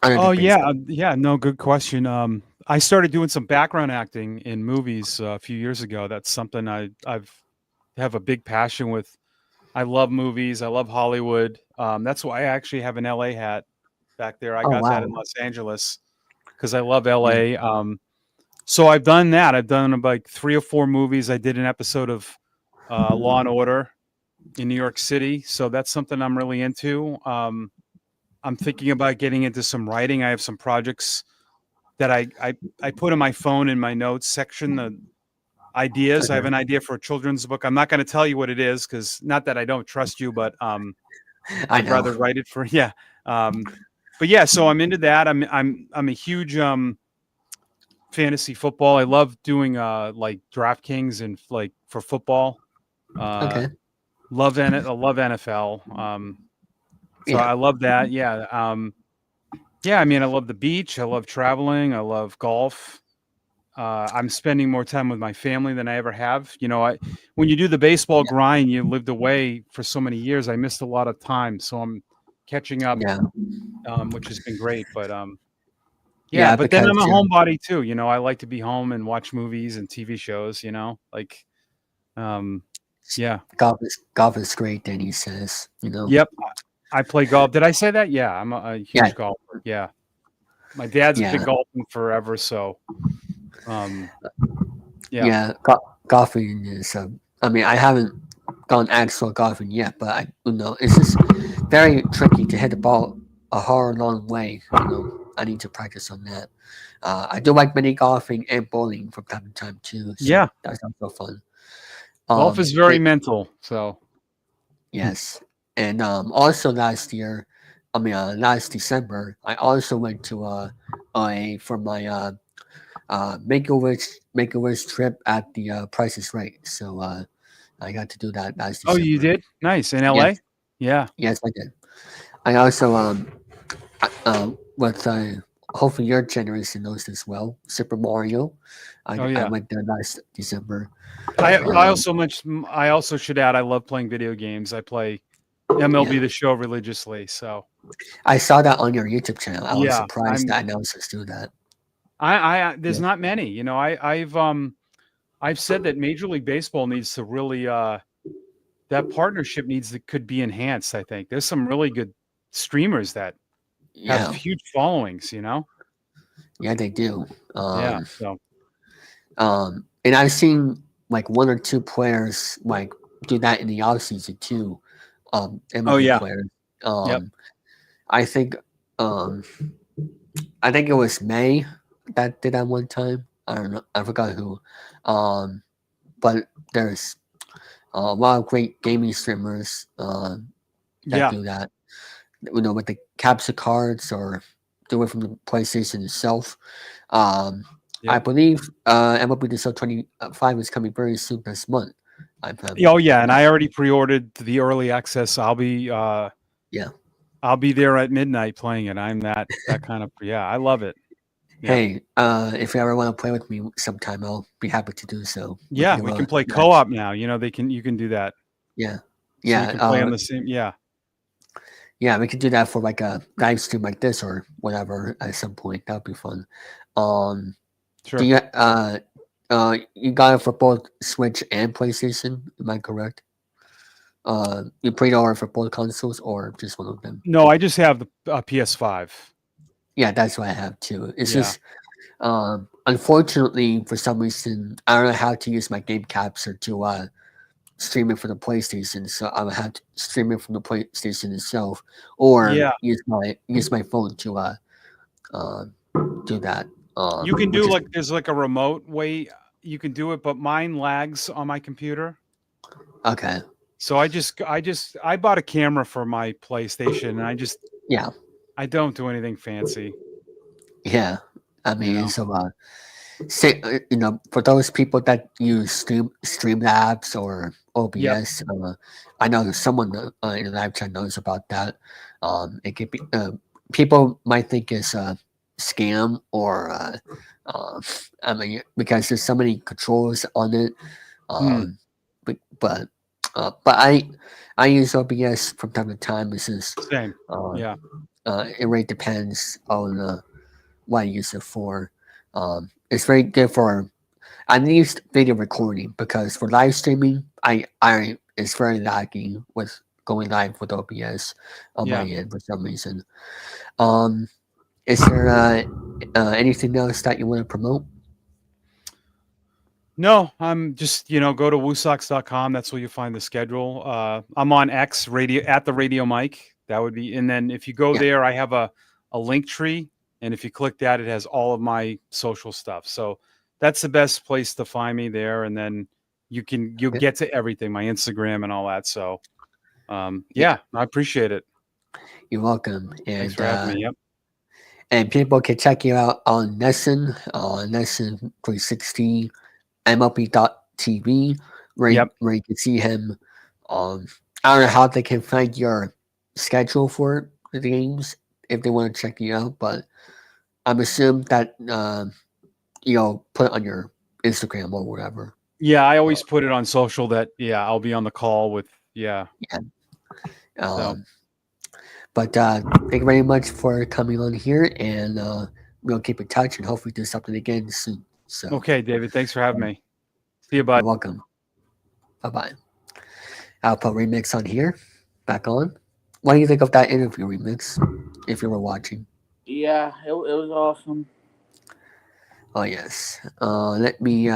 Oh yeah, no, good question. I started doing some background acting in movies a few years ago. That's something I've have a big passion with. I love movies. I love Hollywood. That's why I actually have an LA hat back there. I got that in Los Angeles because I love LA. So I've done that. I've done like 3 or 4 movies. I did an episode of Law and Order in New York City. So that's something I'm really into. I'm thinking about getting into some writing. I have some projects that I put in my phone in my notes section, the ideas. I have an idea for a children's book. I'm not going to tell you what it is, because not that I don't trust you, but I'd rather write it for but yeah, so I'm into that. I'm a huge fantasy football. I love doing like DraftKings and like for football. I love NFL. So I love that. I mean, I love the beach. I love traveling. I love golf. I'm spending more time with my family than I ever have. When you do the baseball grind, you lived away for so many years. I missed a lot of time, so I'm catching up, which has been great. But but then I'm a homebody too. I like to be home and watch movies and TV shows. Golf is great. Then he says, Yep. I play golf. Did I say that? Yeah, I'm a huge golfer. Yeah, my dad's been golfing forever, so golfing is. I mean, I haven't gone actual golfing yet, but it's just very tricky to hit the ball a hard, long way. I need to practice on that. I do like mini golfing and bowling from time to time too. So that's also fun. Golf is very mental. So yes. And also last December, I also went to for my Make-A-Wish trip at the Price is Right. So I got to do that last December. Oh, you did? Nice. In LA? Yes, I did. I also with hopefully your generation knows this well. Super Mario. Oh, I yeah. went there last December. I also should add I love playing video games. I play MLB The Show religiously. So I saw that on your YouTube channel. I was Yeah, surprised I'm- that announcers do that. there's not many. You know, I've said that Major League Baseball needs to really that partnership could be enhanced. I think there's some really good streamers that Yeah, have huge followings. You know. yeah, they do. Yeah. So And I've seen like one or two players like do that in the off season too. MLB yeah. players. Yep. I think it was May that did that one time. I don't know. I forgot who. But there's a lot of great gaming streamers that do that. You know, with the capture cards or do it from the PlayStation itself. I believe MLB The Show 25 is coming very soon this month. Oh yeah, and I already pre-ordered the early access. I'll be I'll be there at midnight playing it. I'm that kind of I love it. Yeah. Hey, if you ever want to play with me sometime, I'll be happy to do so. Yeah, we can play co-op now. You know, you can do that. Yeah. So Yeah. we can play on the same. Yeah. Yeah, we could do that for like a live stream like this or whatever at some point. That would be fun. Sure. Do you got it for both Switch and PlayStation? Am I correct? You pre-order for both consoles or just one of them? No, I just have the PS5. Yeah, that's what I have too. It's Yeah. just unfortunately for some reason I don't know how to use my game capture to stream it for the PlayStation, so I would have to stream it from the PlayStation itself, or use my phone to do that. You can do there's like a remote way you can do it, but mine lags on my computer. Okay. So I bought a camera for my PlayStation, and I don't do anything fancy. Yeah, I mean, so you know, for those people that use Streamlabs or OBS, I know there's someone in the live chat knows about that. It could be people might think it's a scam or I mean, because there's so many controls on it. But I use OBS from time to time. It's just same. It really depends on what I use it for. It's very good for at least video recording, because for live streaming, I it's very laggy with going live with OBS on my end for some reason. Is there anything else that you want to promote? No, I'm just, go to WooSox.com. That's where you find the schedule. I'm on X radio at the Radio Mic. That would be, and then if you go there, I have a link tree, and if you click that, it has all of my social stuff. So that's the best place to find me there, and then you'll get to everything, my Instagram and all that. So, I appreciate it. You're welcome. And, thanks for having me. Yep. And people can check you out on Nessun, Nessun 360, MLB.tv, where you can see him. I don't know how they can find your schedule for the games if they want to check you out, but I'm assuming that you'll put it on your Instagram or whatever. Yeah, I always put it on social that I'll be on the call with But thank you very much for coming on here, and we'll keep in touch and hopefully do something again soon. So okay, David, thanks for having me. See you, bud. You're welcome. Bye-bye. I'll put Remix on here, back on. What do you think of that interview, Remix, if you were watching? Yeah, it was awesome. Oh, yes. Let me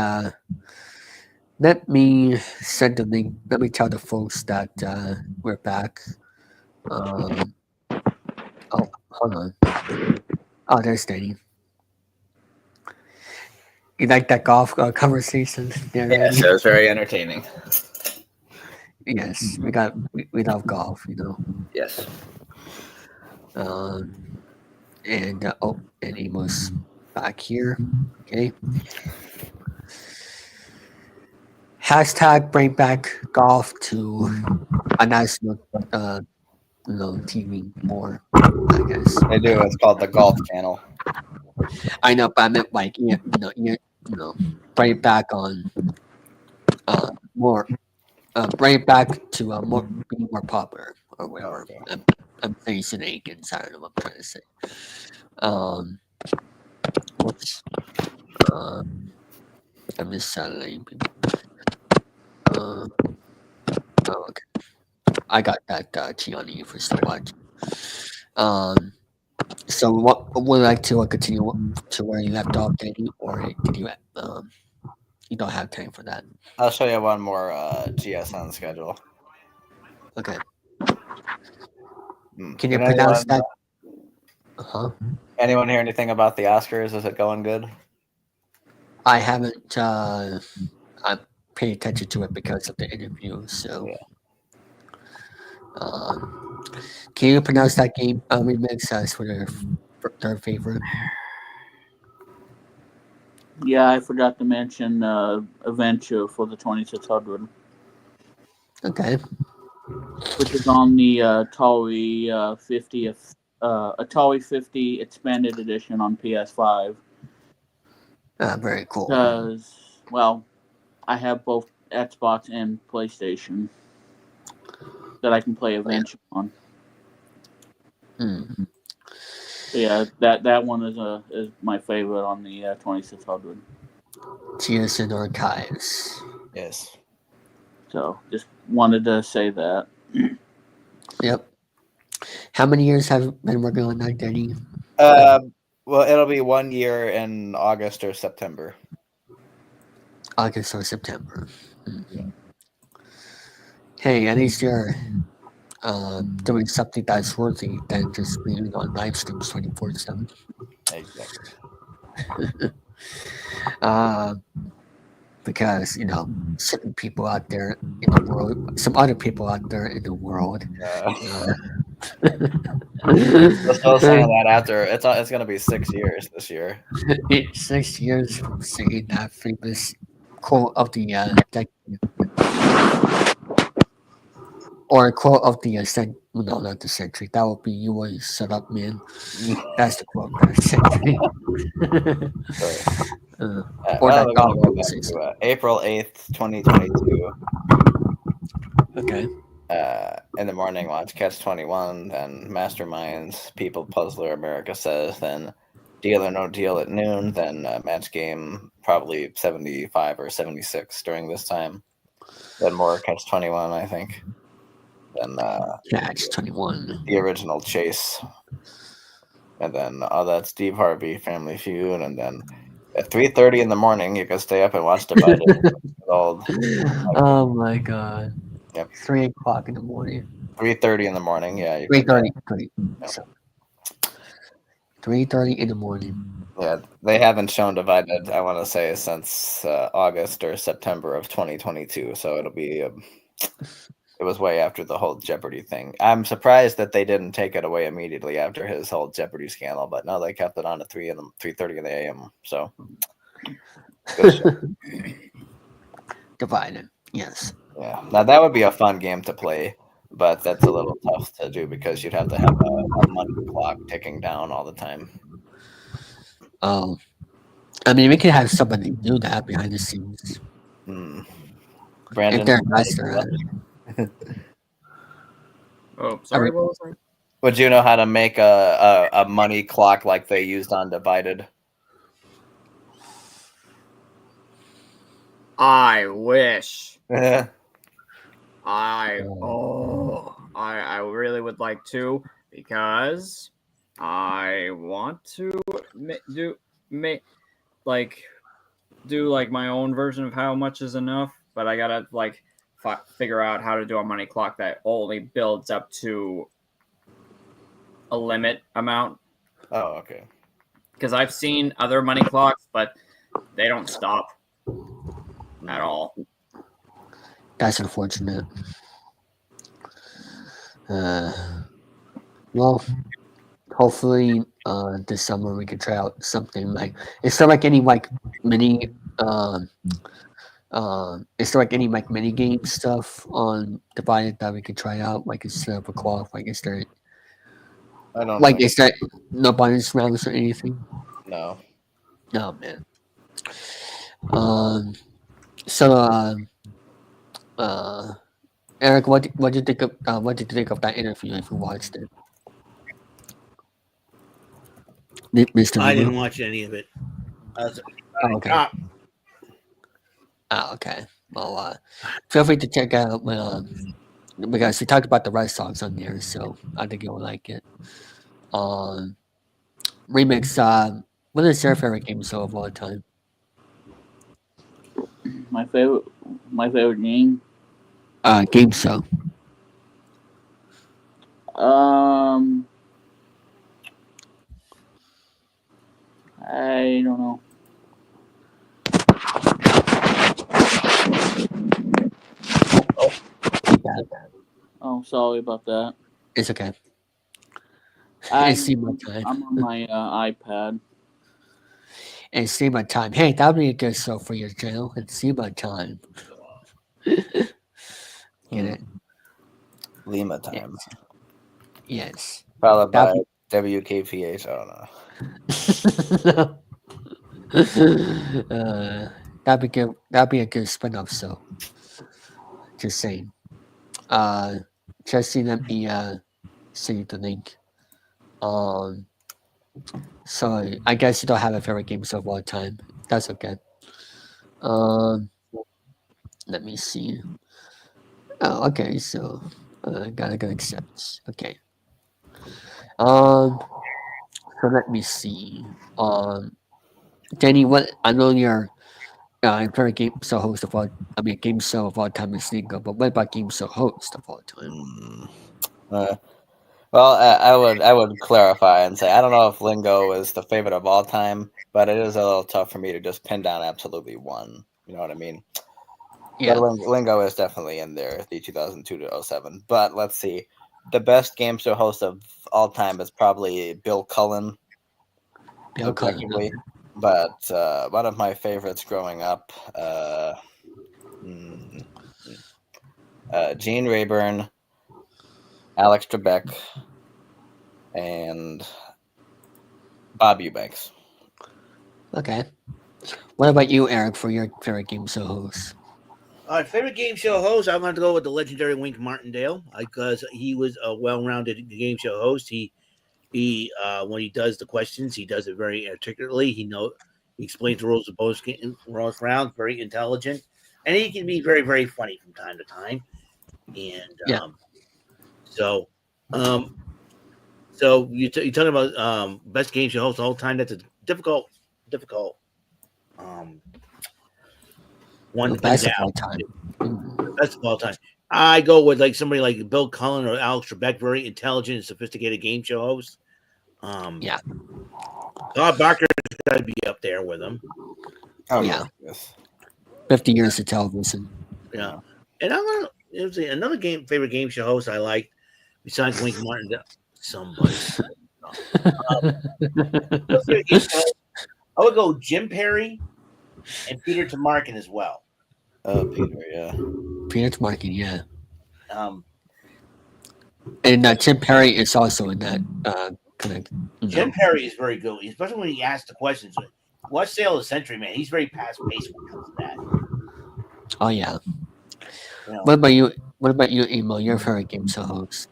send the link. Let me tell the folks that we're back. Oh, hold on. Oh, there's Danny. You like that golf conversation? Yes, it was very entertaining. Yes, we love golf, Yes. And Emo's back here. Okay. Hashtag bring back golf to a national TV more, I guess. They do. It's called the Golf Channel. I know, but I meant like bring it back on more, bring it back to more being more popular or whatever. Okay. I'm saying shenanigans. I don't know what I'm trying to say. Whoops. I'm just suddenly. Oh, okay. I got that Gianni for still watching. So what would you like to continue to where you left off, Danny, or did you you don't have time for that? I'll show you one more GSN schedule. Okay. Hmm. Can you Did pronounce that? Huh? Anyone hear anything about the Oscars? Is it going good? I haven't. I paid attention to it because of the interview. So, can you pronounce that game remix as for their favorite? Yeah, I forgot to mention Adventure for the 2600, Okay. which is on the Atari 50th Atari 50 Expanded Edition on PS5. Very cool. Because, well, I have both Xbox and PlayStation that I can play Adventure on. Hmm. So yeah, that one is my favorite on the 2600. GSN Archives. Yes. So just wanted to say that. Yep. How many years have you been working on that, Danny? Well, it'll be 1 year in August or September. August or September. Hey, at least you're doing something that's worthy than just being on live streams 24/7. Exactly. Because certain people out there in the world, some other people out there in the world. I'm still saying that after it's going to be 6 years this year. 6 years from saying that famous quote of the decade. Or a quote of the no, not the century. That would be "You will shut up, man." That's the quote of the century. Or Well, that we're dog gonna go back says. to April 8th, 2022. Okay. In the morning, watch Catch 21, then Masterminds, People Puzzler, America Says, then Deal or No Deal at noon, then Match Game, probably 75 or 76 during this time. Then more Catch 21, I think. Then Catch 21. the original Chase. And then that's Steve Harvey, Family Feud, and then at 3:30 in the morning, you can stay up and watch Divided. Oh my god. Yep. 3 o'clock in the morning. 3:30 in the morning, yeah. 3:30. Yep. So, 3:30 in the morning. Yeah, they haven't shown Divided, I want to say, since August or September of 2022. So it'll be, it was way after the whole Jeopardy thing. I'm surprised that they didn't take it away immediately after his whole Jeopardy scandal, but no, they kept it on at 3:30 in the AM. So good show. Divided. Yes. Yeah. Now that would be a fun game to play, but that's a little tough to do because you'd have to have a money clock ticking down all the time. I mean, we could have somebody do that behind the scenes. Brandon, if they're nice, Oh, sorry, what was that? Would you know how to make a money clock like they used on Divided? I wish. Yeah. I really would like to, because I want to do my own version of how much is enough, but I gotta figure out how to do a money clock that only builds up to a limit amount. Oh, okay. Because I've seen other money clocks, but they don't stop at all. That's unfortunate. Well, hopefully this summer we can try out something like. Is there like any like mini? Is there like any like mini game stuff on Divided that we could try out? Like instead of a clock, like is there? I don't Like is there no bonus rounds or anything? No. No, man. So, Eric, what did you think of what did you think of that interview? If you watched it, Mr. I Nemo? didn't watch any of it. Oh, okay. Ah, Oh, okay. Well, feel free to check out because we talked about the Red Sox on there, so I think you'll like it. Remix. What is your favorite game show of all time? My favorite game. Game show. I don't know. Oh, sorry about that. It's okay. I'm It's see my time. on my iPad. It's see my time. Hey, that would be a good show for your channel. It's see my time. Get it? Lima time. Yes. Followed by That'd WKPH. I don't know. That'd be good. That'd be a good spin-off show. Just saying. Just let me send you the link. So I guess you don't have a favorite game show of all time. That's okay. Let me see. Oh, okay. So gotta go accept. Okay. So let me see. Danny, what I know you're favorite game show host of all. I mean, game show of all time is Lingo, but what about game show host of all time? Well, I would clarify and say I don't know if Lingo is the favorite of all time, but it is a little tough for me to just pin down absolutely one. You know what I mean? Yeah. But Lingo is definitely in there, the 2002 to 07. But let's see, the best game show host of all time is probably Bill Cullen. Bill Cullen. objectively. But one of my favorites growing up, Gene Rayburn, Alex Trebek, and Bob Eubanks. Okay. What about you, Eric, for your favorite game show host? Favorite game show host, I'm going to go with the legendary Wink Martindale because he was a well-rounded game show host. He when he does the questions, he does it very articulately. He explains the rules of both rounds, very intelligent, and he can be very, very funny from time to time. And so you're talking about best game show host of all time. That's a difficult one to best pin of all down. time. Best of all time. I go with like somebody like Bill Cullen or Alex Trebek, very intelligent and sophisticated game show host. Yeah. Bob Barker's got to be up there with him. Oh Yeah. yes. 50 years of television. Yeah. And I'm gonna another favorite game show host I like besides Wink Martin. Somebody. I would go Jim Perry and Peter Tomarken as well. Oh, Peter, yeah. Peter Tomarken, yeah. And Tim Perry is also in that kind of. Jim Perry is very good, especially when he asks the questions. Watch Sale of the Century, man. He's very fast paced when it comes to that. Oh yeah. You know, What about you? What about you, Emo? Your favorite game show host?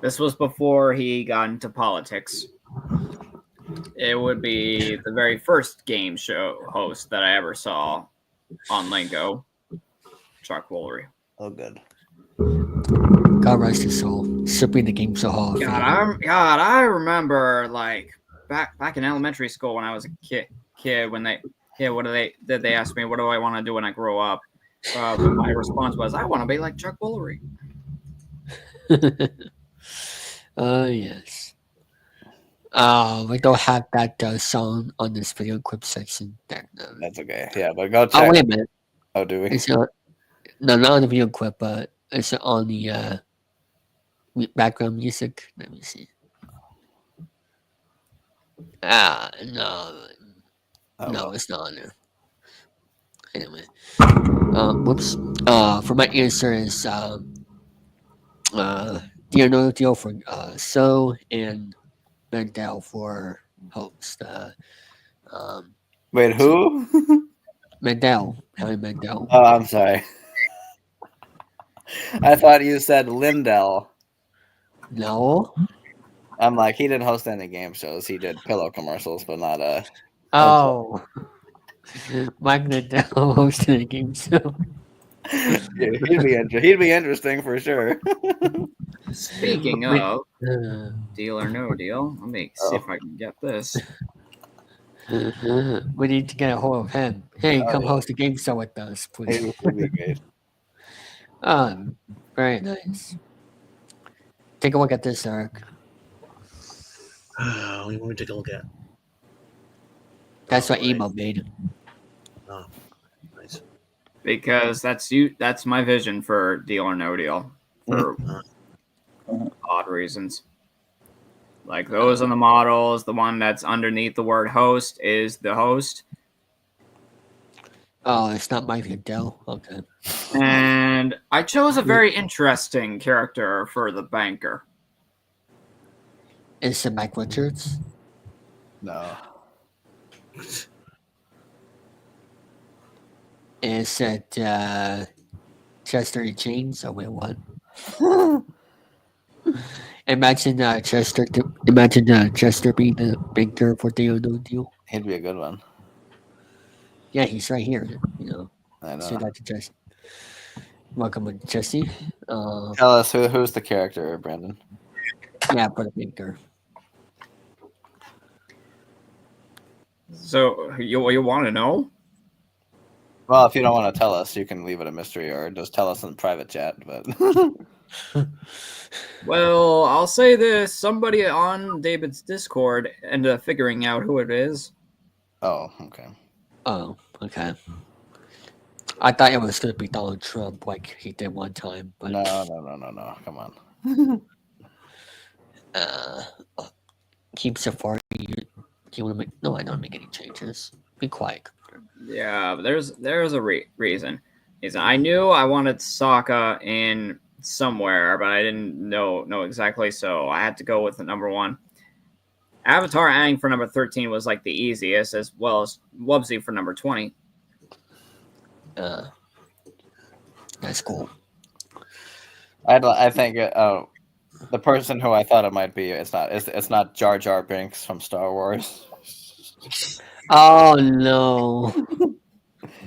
This was before he got into politics. It would be the very first game show host that I ever saw on Lingo, Chuck Woolery. Oh, good. God rest his soul. Sipping the game so hard. I remember like back in elementary school when I was a kid when they asked me what do I want to do when I grow up. My response was I want to be like Chuck Woolery. Yes. We don't have that song on this video clip section. That's okay. Yeah, but go check. Oh wait a minute. Oh, do we? It's no, not on the video clip, but it's on the background music. Let me see. No. Oh, No, it's not on there. Anyway. Whoops. For my answer is Dear No Deal for So and Mandel for host. Wait, who? Mandel, Howie Mandel. Oh, I'm sorry. I thought you said Lindell. No. I'm like, he didn't host any game shows. He did pillow commercials, but not Oh. Mike Lindell hosted a game show. He'd be interesting for sure. Speaking Wait, of Deal or No Deal, let me see if I can get this. we need to get a hold of him. Hey, come host a game show with us, please. It'd be great. Very nice. Take a look at this, Eric. What do you want me to take a look at? That's what emo made. Oh, nice. Because that's my vision for Deal or No Deal for odd reasons. Like those are the models. The one that's underneath the word host is the host. Oh, it's not Mike Lindell. Okay. And I chose a very interesting character for the banker. Is it Mike Richards? No. Is it Chester James? Oh wait, what? Imagine Chester. Imagine Chester being the banker for Deal or No Deal. He'd be a good one. Yeah, he's right here. You know. I know. Say that to Jesse. Welcome, Jesse. Tell us who's the character, Brandon. Yeah, for the banker. So you want to know? Well, if you don't want to tell us, you can leave it a mystery or just tell us in private chat. But Well, I'll say this: somebody on David's Discord ended up figuring out who it is. oh, okay. Oh, okay. I thought it was going to be Donald Trump like he did one time, but No. Come on. keep Safari. Do you want to make? No, I don't make any changes. Be quiet. Yeah, but there's a reason. Is I knew I wanted Sokka in somewhere, but I didn't know exactly, so I had to go with the number one. Avatar Aang for number 13 was like the easiest, as well as Wubsy for number 20. That's cool. I think the person who I thought it might be it's not Jar Jar Binks from Star Wars. Oh no.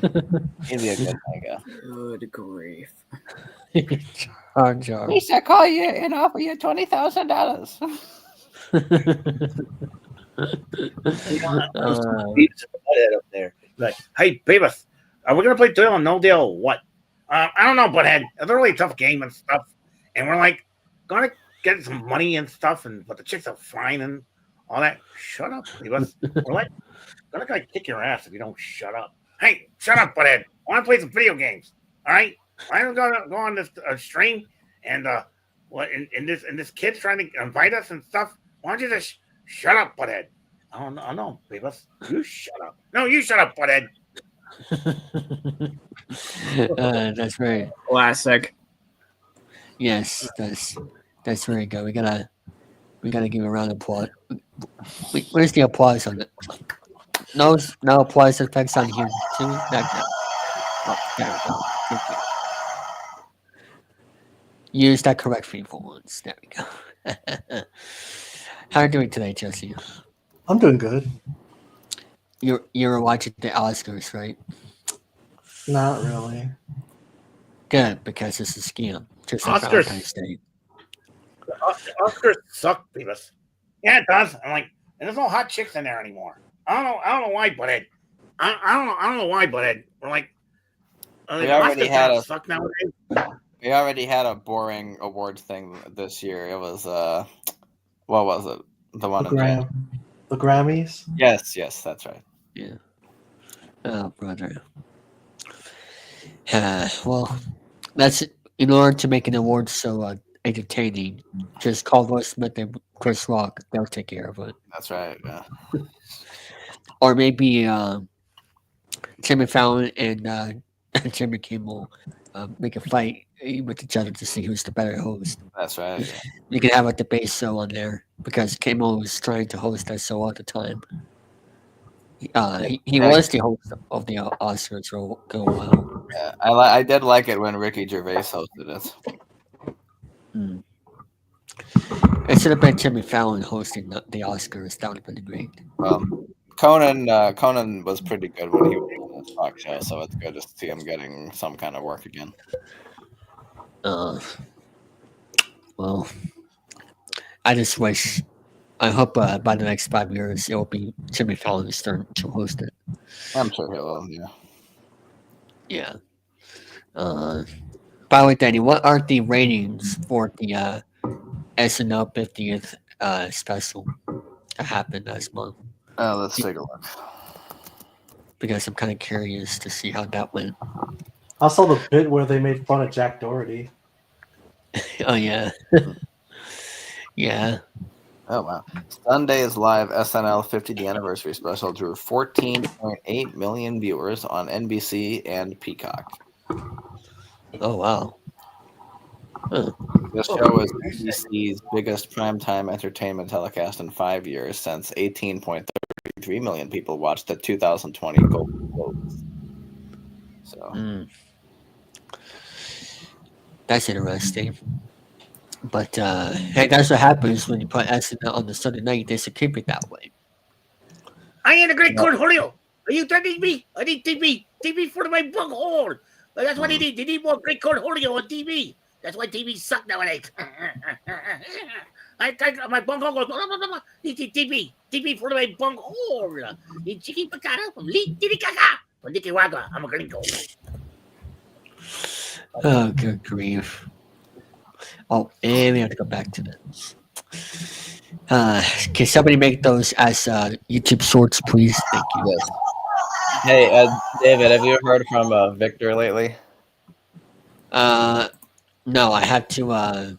He'd be a good manga. Good grief. Jar Jar. We should call you and offer you $20,000. Beavis and Butthead up there. Like, hey, Beavis, are we gonna play Deal or No Deal? Or what? I don't know, Butthead. It's a really tough game and stuff, and we're like gonna get some money and stuff, but the chicks are fine and all that. Shut up, Beavis. We're like gonna kick your ass if you don't shut up. Hey, shut up, Butthead. I want to play some video games. All right, I'm gonna go on this stream and this kid's trying to invite us and stuff. Why don't you just shut up, Butthead? I don't know, Beavis. You shut up. No, you shut up, Butthead. That's right. Classic. Yes, that's very good. We gotta give a round of applause. Where's the applause on it? No applause effects on here too. Not that. Oh, there we go. Thank you. Use that correctly for once. There we go. How are you doing today, Jesse? I'm doing good. You were watching the Oscars, right? Not really. Good, because it's a scam. Just like Oscars. Valentine's Day. Oscars suck, Beavis. Yeah, it does. I'm like, there's no hot chicks in there anymore. I don't know why, Butthead. I don't know why, Butthead. We're like, We already had a suck nowadays. We already had a boring awards thing this year. It was what was it? The one The Grammys? Yes, that's right. Yeah. Oh, brother. Well, that's in order to make an award so entertaining. Just call Will Smith and Chris Rock. They'll take care of it. That's right. Yeah. Or maybe Jimmy Fallon and Jimmy Kimmel. make a fight with each other to see who's the better host. That's right. Yeah. You can have a debate show on there because Kamo was trying to host that show all the time. He Yeah. was the host of the Oscars for a while. Yeah, I did like it when Ricky Gervais hosted it. Mm. It should have been Jimmy Fallon hosting the Oscars. That would have been great. Well, Conan was pretty good when he was on his talk show, so it's good to see him getting some kind of work again. Well, I just wish. I hope by the next 5 years it will be Jimmy Fallon's turn to host it. I'm sure he will. Yeah. Yeah. By the way, Danny, what are the ratings for the SNL 50th special that happened last month? Let's take a look. Because I'm kind of curious to see how that went. I saw the bit where they made fun of Jack Doherty. Oh yeah. Yeah. Oh wow! Sunday's live SNL 50th anniversary special drew 14.8 million viewers on NBC and Peacock. Oh wow. Huh. This show was NBC's biggest primetime entertainment telecast in 5 years, since 18.33 million people watched the 2020 Golden Globes. So that's interesting. But hey, that's what happens when you put SNL on the Sunday night. They should keep it that way. I ain't a great cornholio. Are you threatening me? I need TV. TV for my bunghole. That's what they need. They need more great cornholio on TV. That's why TV suck nowadays. I my bunghole goes. TV. TV for my bunghole. Chicken pacana from Titicaca. From Nicaragua. I'm a gringo. Oh, good grief. Oh, and we have to go back to this. Can somebody make those as YouTube shorts, please? Thank you. yes. Hey, David, have you heard from Victor lately? No, I had to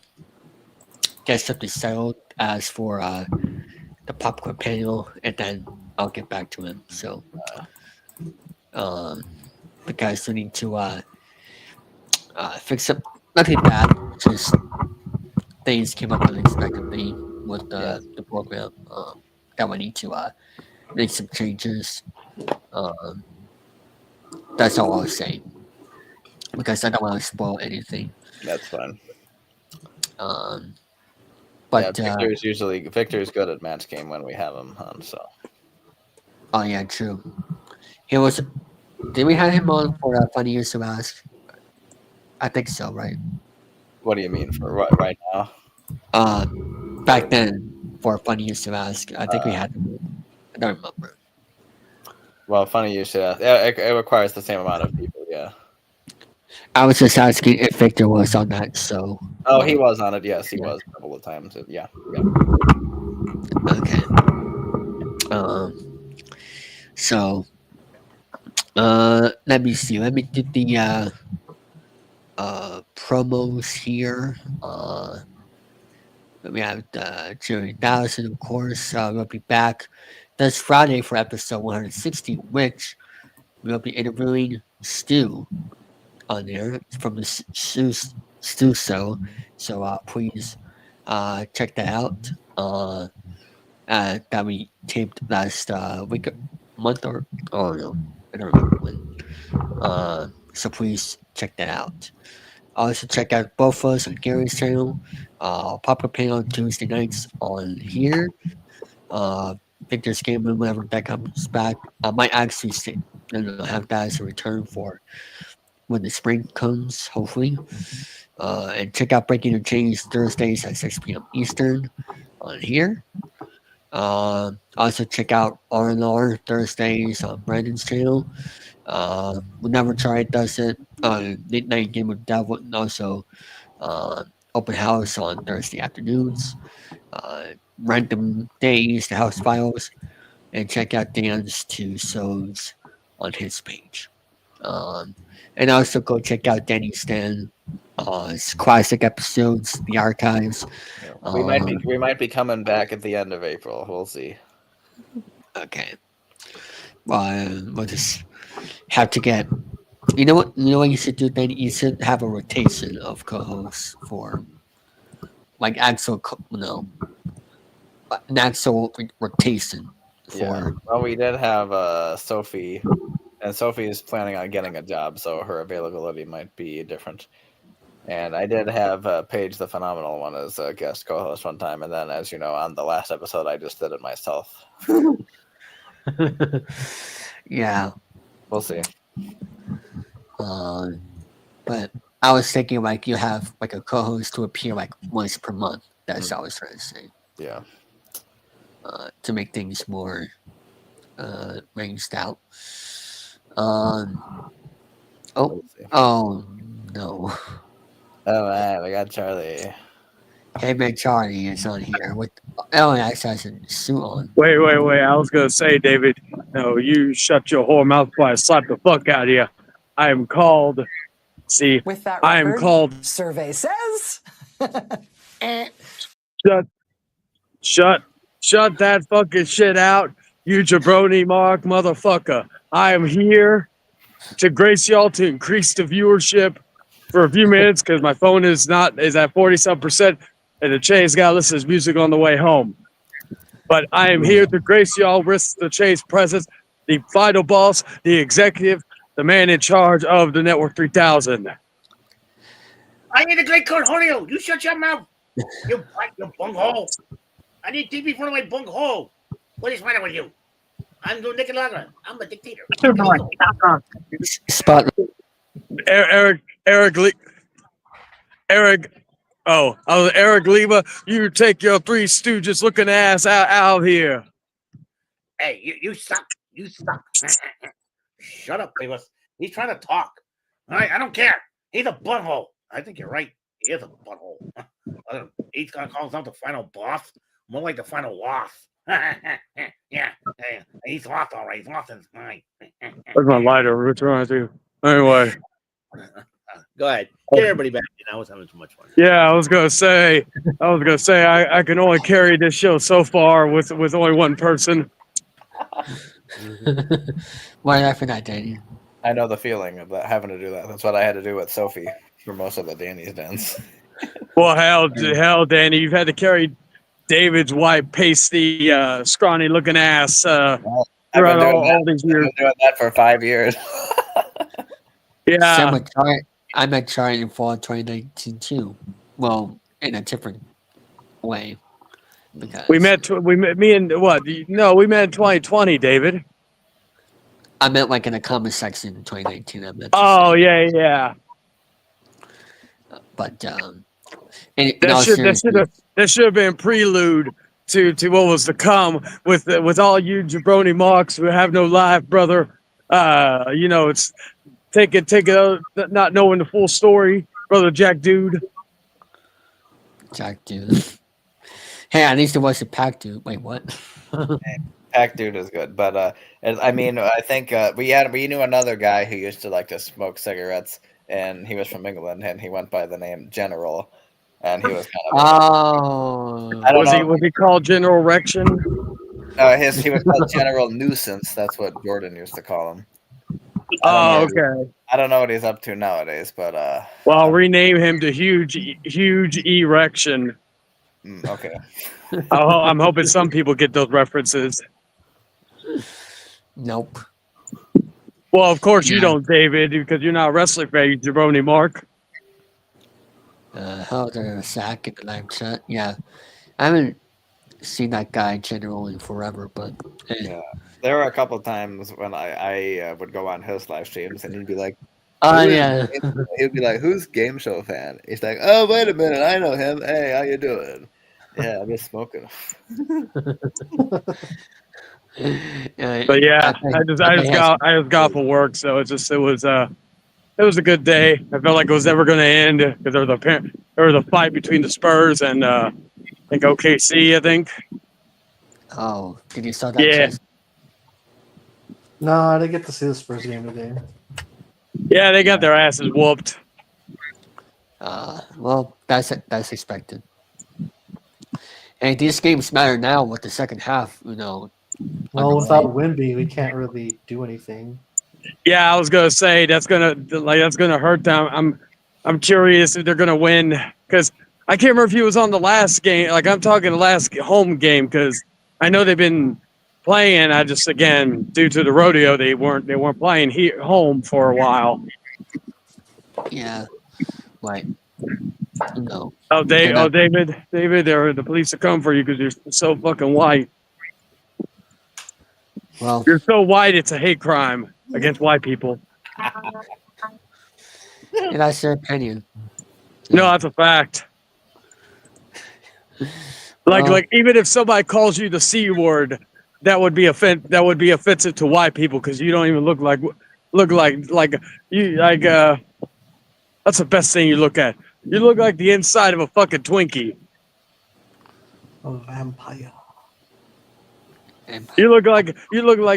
get something settled as for the popcorn panel, and then I'll get back to him. So, because we need to fix up nothing bad, just things came up unexpectedly with the program that we need to make some changes. That's all I'll say, because I don't want to spoil anything. That's fine. But Victor's good at match game when we have him on. So. Oh yeah, true. He was. Did we have him on for Funny Years to Ask? I think so, right? What do you mean for right now? Back then for Funny Years to Ask, I think we had him. I don't remember. Well, Funny Years to Ask. Yeah, it requires the same amount of people. Yeah. I was just asking if Victor was on that show. Oh, he was on it. Yes, he was a couple of times. Yeah. Okay. So, let me see. Let me do the promos here. We have the Chilling3000, of course. We'll be back this Friday for episode 160, which we'll be interviewing Stu on there from the Stu Show. So please check that out. That we taped last month or no, I don't remember when. So please check that out. Also check out both of us on Gary's channel. Pop-up panel on Tuesday nights on here. Victor's Game Room whenever that comes back. I might actually have that as a return for when the spring comes, hopefully. And check out Breaking the Chains Thursdays at 6 p.m. Eastern on here. Also check out R&R Thursdays on Brandon's channel. Whenever Tried does it, Late Night Game with Devil, and also Open House on Thursday afternoons. Random Days, the House Files, and check out Dan's 2 shows on his page. And also go check out Danny Stan, his classic episodes, the archives. We might be coming back at the end of April. We'll see. Okay. Well, we'll just have to get You know what? You know what you should do? Then you should have a rotation of co-hosts for, like, actual, an actual rotation for. Yeah. Well, we did have Sophie, and Sophie is planning on getting a job, so her availability might be different. And I did have Paige the Phenomenal one as a guest co-host one time, and then, as you know, on the last episode, I just did it myself. Yeah. We'll see. But I was thinking like you have like a co-host to appear like once per month. That's what I was trying to say. Yeah. To make things more ranged out. Oh no. All right, we got Charlie. Hey man, Charlie is on here with LAX has a suit on. Wait. I was going to say, David, no, you shut your whore mouth before I slap the fuck out of you. I am called. See, With that I am record, called. survey says. Shut that fucking shit out, you jabroni mark motherfucker. I am here to grace y'all to increase the viewership for a few minutes because my phone is at 40-some%, and the Chase got to listen to his music on the way home. But I am here to grace y'all with the Chase presence, the final boss, the executive, the man in charge of the Network 3000. I need a great Cornholio. You shut your mouth. You bunghole. I need TV for my bunghole. What is the matter with you? I'm the Nicaragua. I'm a dictator. Spot. Eric. Oh, I was Eric Leva. You take your Three Stooges looking ass out here. Hey, you suck. You suck. Shut up, Leva. He's trying to talk. All right, I don't care. He's a butthole. I think you're right. He is a butthole. He's gonna call himself the final boss. More like the final loss. Yeah, he's lost all right. He's lost his mind. Where's my lighter? What's wrong with you? Anyway. Go ahead. Get everybody back in. I was having too much fun. Yeah, I was gonna say I can only carry this show so far with only one person. Why did I forget, Danny? I know the feeling of that, having to do that. That's what I had to do with Sophie for most of the Danny's dance. Well, hell, Danny, you've had to carry David's white, pasty, scrawny-looking ass throughout all these years. I've been doing that for 5 years. Yeah. I met Charlie in fall 2019 too. Well, in a different way. Because We met in 2020, David. I meant like in the comment section in 2019. I meant. Oh yeah. But that should have been prelude to what was to come with all you jabroni marks who have no life, brother. It's take it not knowing the full story, brother Jack Dude. Jack Dude. Hey, at least it was a Pack Dude. Wait, what? Pack Dude is good, but I mean, I think we knew another guy who used to like to smoke cigarettes, and he was from England, and he went by the name General, and he was kind of. Was he called General Erection? He was called General Nuisance. That's what Jordan used to call him. Oh, okay. I don't know what he's up to nowadays, but well, I'll rename him to Huge Erection. Okay. I'm hoping some people get those references. Nope. Well, of course you don't, David, because you're not a wrestling fan, you jabroni mark. How's there a sack in the live chat? Yeah. I haven't seen that guy General in forever, but yeah. There were a couple of times when I would go on his live streams and he'd be like, yeah. He'd be like, "Who's Game Show fan?" He's like, "Oh, wait a minute, I know him. Hey, how you doing?" Yeah, I'm just smoking. But yeah, I just got for work, so it was a good day. I felt like it was never going to end because there was a fight between the Spurs and I think OKC. I think. Oh, did you saw that? Yeah. No, I didn't get to see the Spurs game today. Yeah, they got their asses whooped. Well, that's expected. And these games matter now with the second half, Well, without Wimby, we can't really do anything. Yeah, I was gonna say that's gonna hurt them. I'm curious if they're gonna win because I can't remember if he was on the last game. Like I'm talking the last home game because I know they've been playing. I just again due to the rodeo they weren't playing here home for a while. Yeah, like no. Oh, They're not, David, the police will come for you because you're so fucking white. well, You're so white, it's a hate crime against white people. and that's their opinion. No, that's a fact. Well, Like even if somebody calls you the C word, that would be offensive to white people because you don't even look like you like that's the best thing you look at. You look like the inside of a fucking Twinkie. A vampire. You look like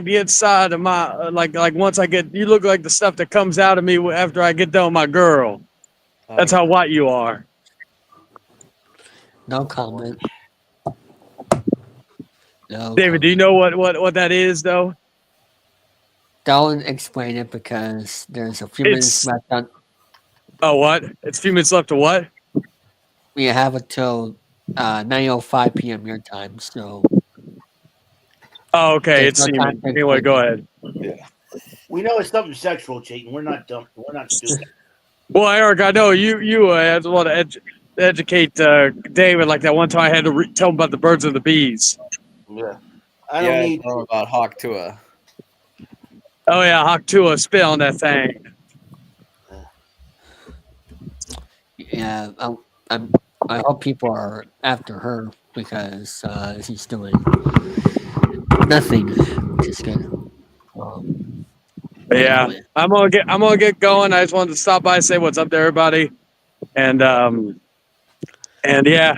the inside of my like once I get you look like the stuff that comes out of me after I get done with my girl. That's how white you are. no comment. No David, do you know what that is though? Don't explain it because there's a few minutes left on. Oh, what? It's a few minutes left to what? We have until 9:05 p.m. your time, so. Oh, okay. There's It's no semen. time to Anyway, explain go it. ahead. Yeah. We know it's something sexual, Chayton. We're not dumb. We're not stupid. Well, Eric, I know you had to want to educate David like that one time I had to tell him about the birds and the bees. Yeah. I don't need to. About Hawk Tua. Oh yeah, Hawk Tua, spit on that thing. Yeah, I hope people are after her because she's doing nothing, which is good. Yeah, Anyway. I'm gonna get going. I just wanted to stop by and say what's up to everybody, and yeah,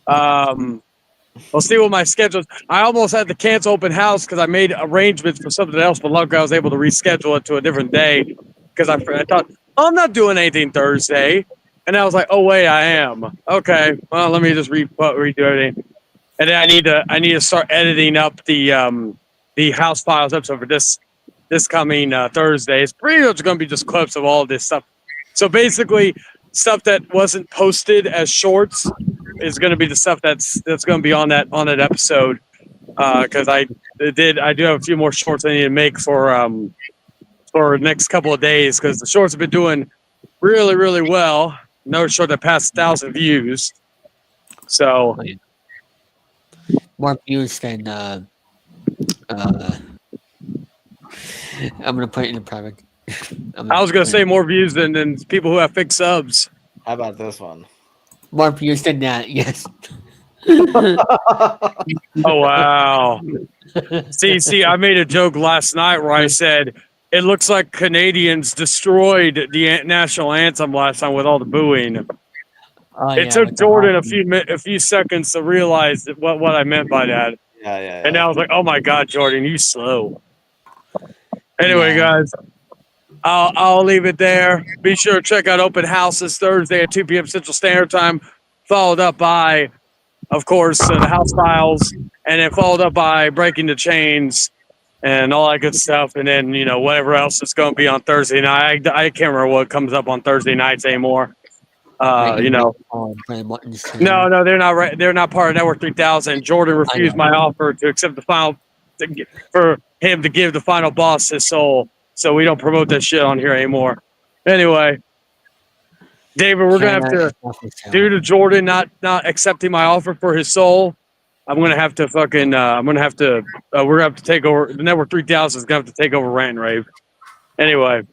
we'll see what my schedule is. I almost had to cancel open house because I made arrangements for something else, but luckily I was able to reschedule it to a different day because I thought I'm not doing anything Thursday, and I was like, oh wait, I am. Okay, well let me just redo everything, and then I need to start editing up the house files episode for this coming Thursday. It's pretty much going to be just clips of all of this stuff. So basically, stuff that wasn't posted as shorts is going to be the stuff that's going to be on that episode. Because I do have a few more shorts I need to make for the next couple of days because the shorts have been doing really, really well. Another short that passed 1,000 views. So more views than I'm gonna put it in the private. I was gonna say more views than people who have fake subs. How about this one? More views than that, yes. Oh wow! See, I made a joke last night where I said it looks like Canadians destroyed the national anthem last time with all the booing. It took Jordan a few seconds to realize what I meant by that. Yeah. And I was like, "Oh my God, Jordan, you slow." Anyway, guys, I'll leave it there. Be sure to check out open house this Thursday at 2 p.m. Central Standard Time, followed up by, of course, the house files, and then followed up by breaking the chains and all that good stuff. And then, whatever else is going to be on Thursday night. I can't remember what comes up on Thursday nights anymore. No, they're not right. They're not part of Network 3000. Jordan refused my offer to accept the final, for him to give the final boss his soul. So we don't promote that shit on here anymore. Anyway, David, we're gonna have to, due to Jordan not accepting my offer for his soul, I'm gonna have to fucking. We're gonna have to take over. The Network 3000 is gonna have to take over Rant and Rave. Anyway.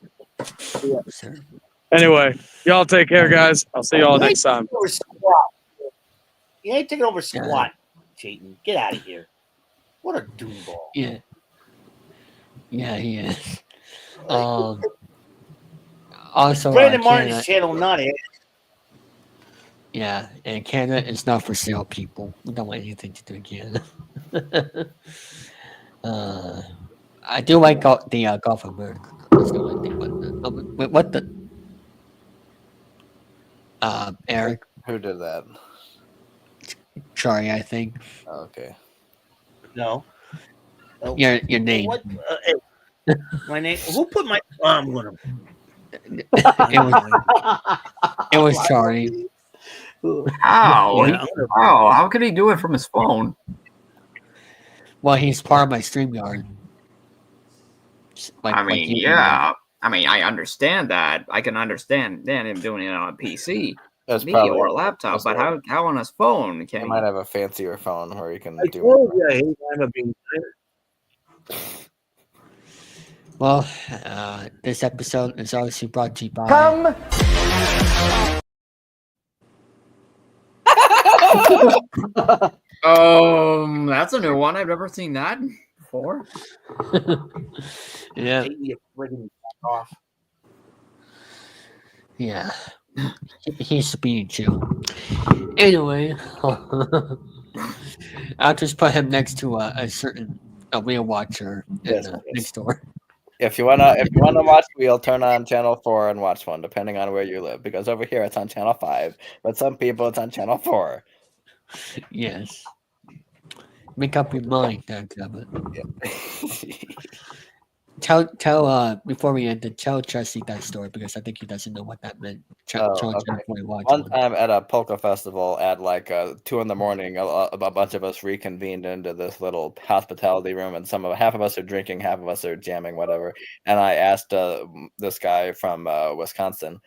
Anyway, y'all take care, guys. I'll see y'all next time. You ain't taking over squat, Chayton. Get out of here. What a doomball. Yeah. Yeah, he is. Also, Brandon Martin's Canada, channel, not it. Yeah, and Canada is not for sale, people. We don't want anything to do with Canada. I do like the Gulf of America. That's the only thing. What the? Eric. Who did that? Sorry, I think. Okay. No. Your name. What? My name. Who put my? I'm gonna. It was Charlie. How? Yeah, I'm gonna- How could he do it from his phone? Well, he's part of my StreamYard. I mean, yeah. I mean, I understand that. I can understand him doing it on a PC, That's or a laptop. But how on his phone He can might he? have a fancier phone where he can I do told it. you I hate I'm a being. Well, this episode is obviously brought to you by. That's a new one. I've never seen that before. Yeah. Hate you friggin' off. Yeah. He's being chill. Anyway, I'll just put him next to a wheel watcher next door. If you wanna watch Wheel, turn on channel 4 and watch one, depending on where you live. Because over here it's on channel 5, but some people it's on channel 4. Yes. Make up your mind, Daggett. Tell before we end it, tell Jesse that story because I think he doesn't know what that meant. One time at a polka festival at like 2 in the morning, a bunch of us reconvened into this little hospitality room, and half of us are drinking, half of us are jamming, whatever. And I asked this guy from Wisconsin.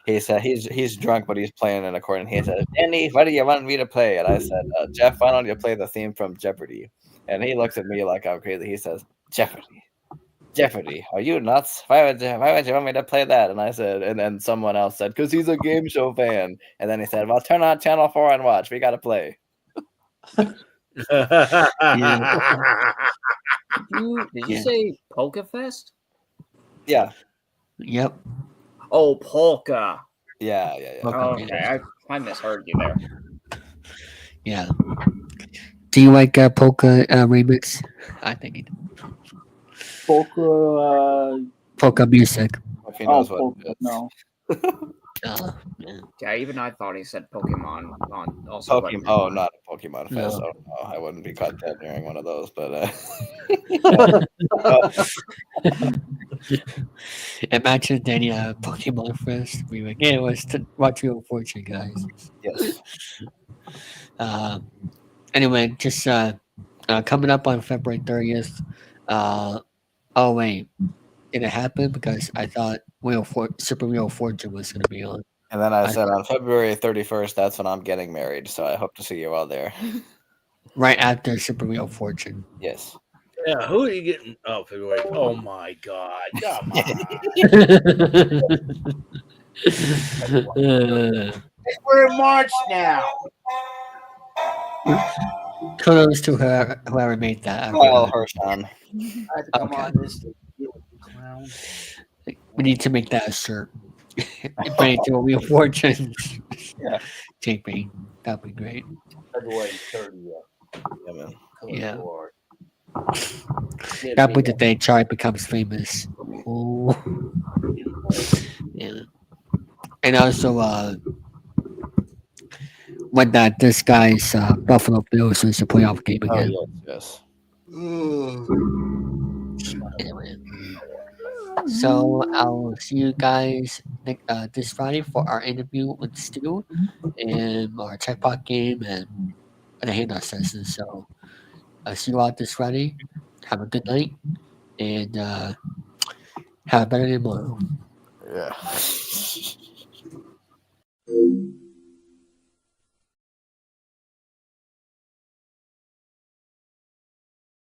He said he's drunk, but he's playing an accordion. He said, "Danny, what do you want me to play?" And I said, "Jeff, why don't you play the theme from Jeopardy?" And he looks at me like I'm crazy. He says, Jeopardy, are you nuts? Why would you want me to play that? And I said, and then someone else said, because he's a game show fan. And then he said, well, turn on channel 4 and watch. We got to play. Did you say Polka Fest? Yeah. Yep. Oh, polka. Yeah. Okay, I misheard you there. Yeah. Do you like polka remix? I think it. Polka music. If he knows what polka, no. Yeah, even I thought he said Pokemon on also. Oh, not a Pokemon Fest. No. Oh, no, I wouldn't be caught dead during one of those, but Imagine Danny at Pokemon Fest. We were like, yeah, it was to watch Wheel of Fortune, guys. Yes. Anyway, just coming up on February 30th. Oh wait, did it happen? Because I thought Super Wheel of Fortune was going to be on. And then I said on February 31st, that's when I'm getting married. So I hope to see you all there. Right after Super Wheel of Fortune. Yes. Yeah, who are you getting? Oh, February. Oh my God! Come on. We're in March now. Kudos to whoever made that. Well, Hershon. I have to come on this clown. We need to make that a shirt. Bring it to a Wheel of Fortune. Yeah. JP. That'd be great. February 30th. Yeah, man. Yeah. That'd be the day Charlie becomes famous. Ooh. Yeah. And also, when this guy's Buffalo Bills wins the playoff game again. Oh, yes. Anyway. So I'll see you guys this Friday for our interview with Stu and our checkpot game and the Hangout Session. So I'll see you all this Friday. Have a good night and have a better day tomorrow. Yeah.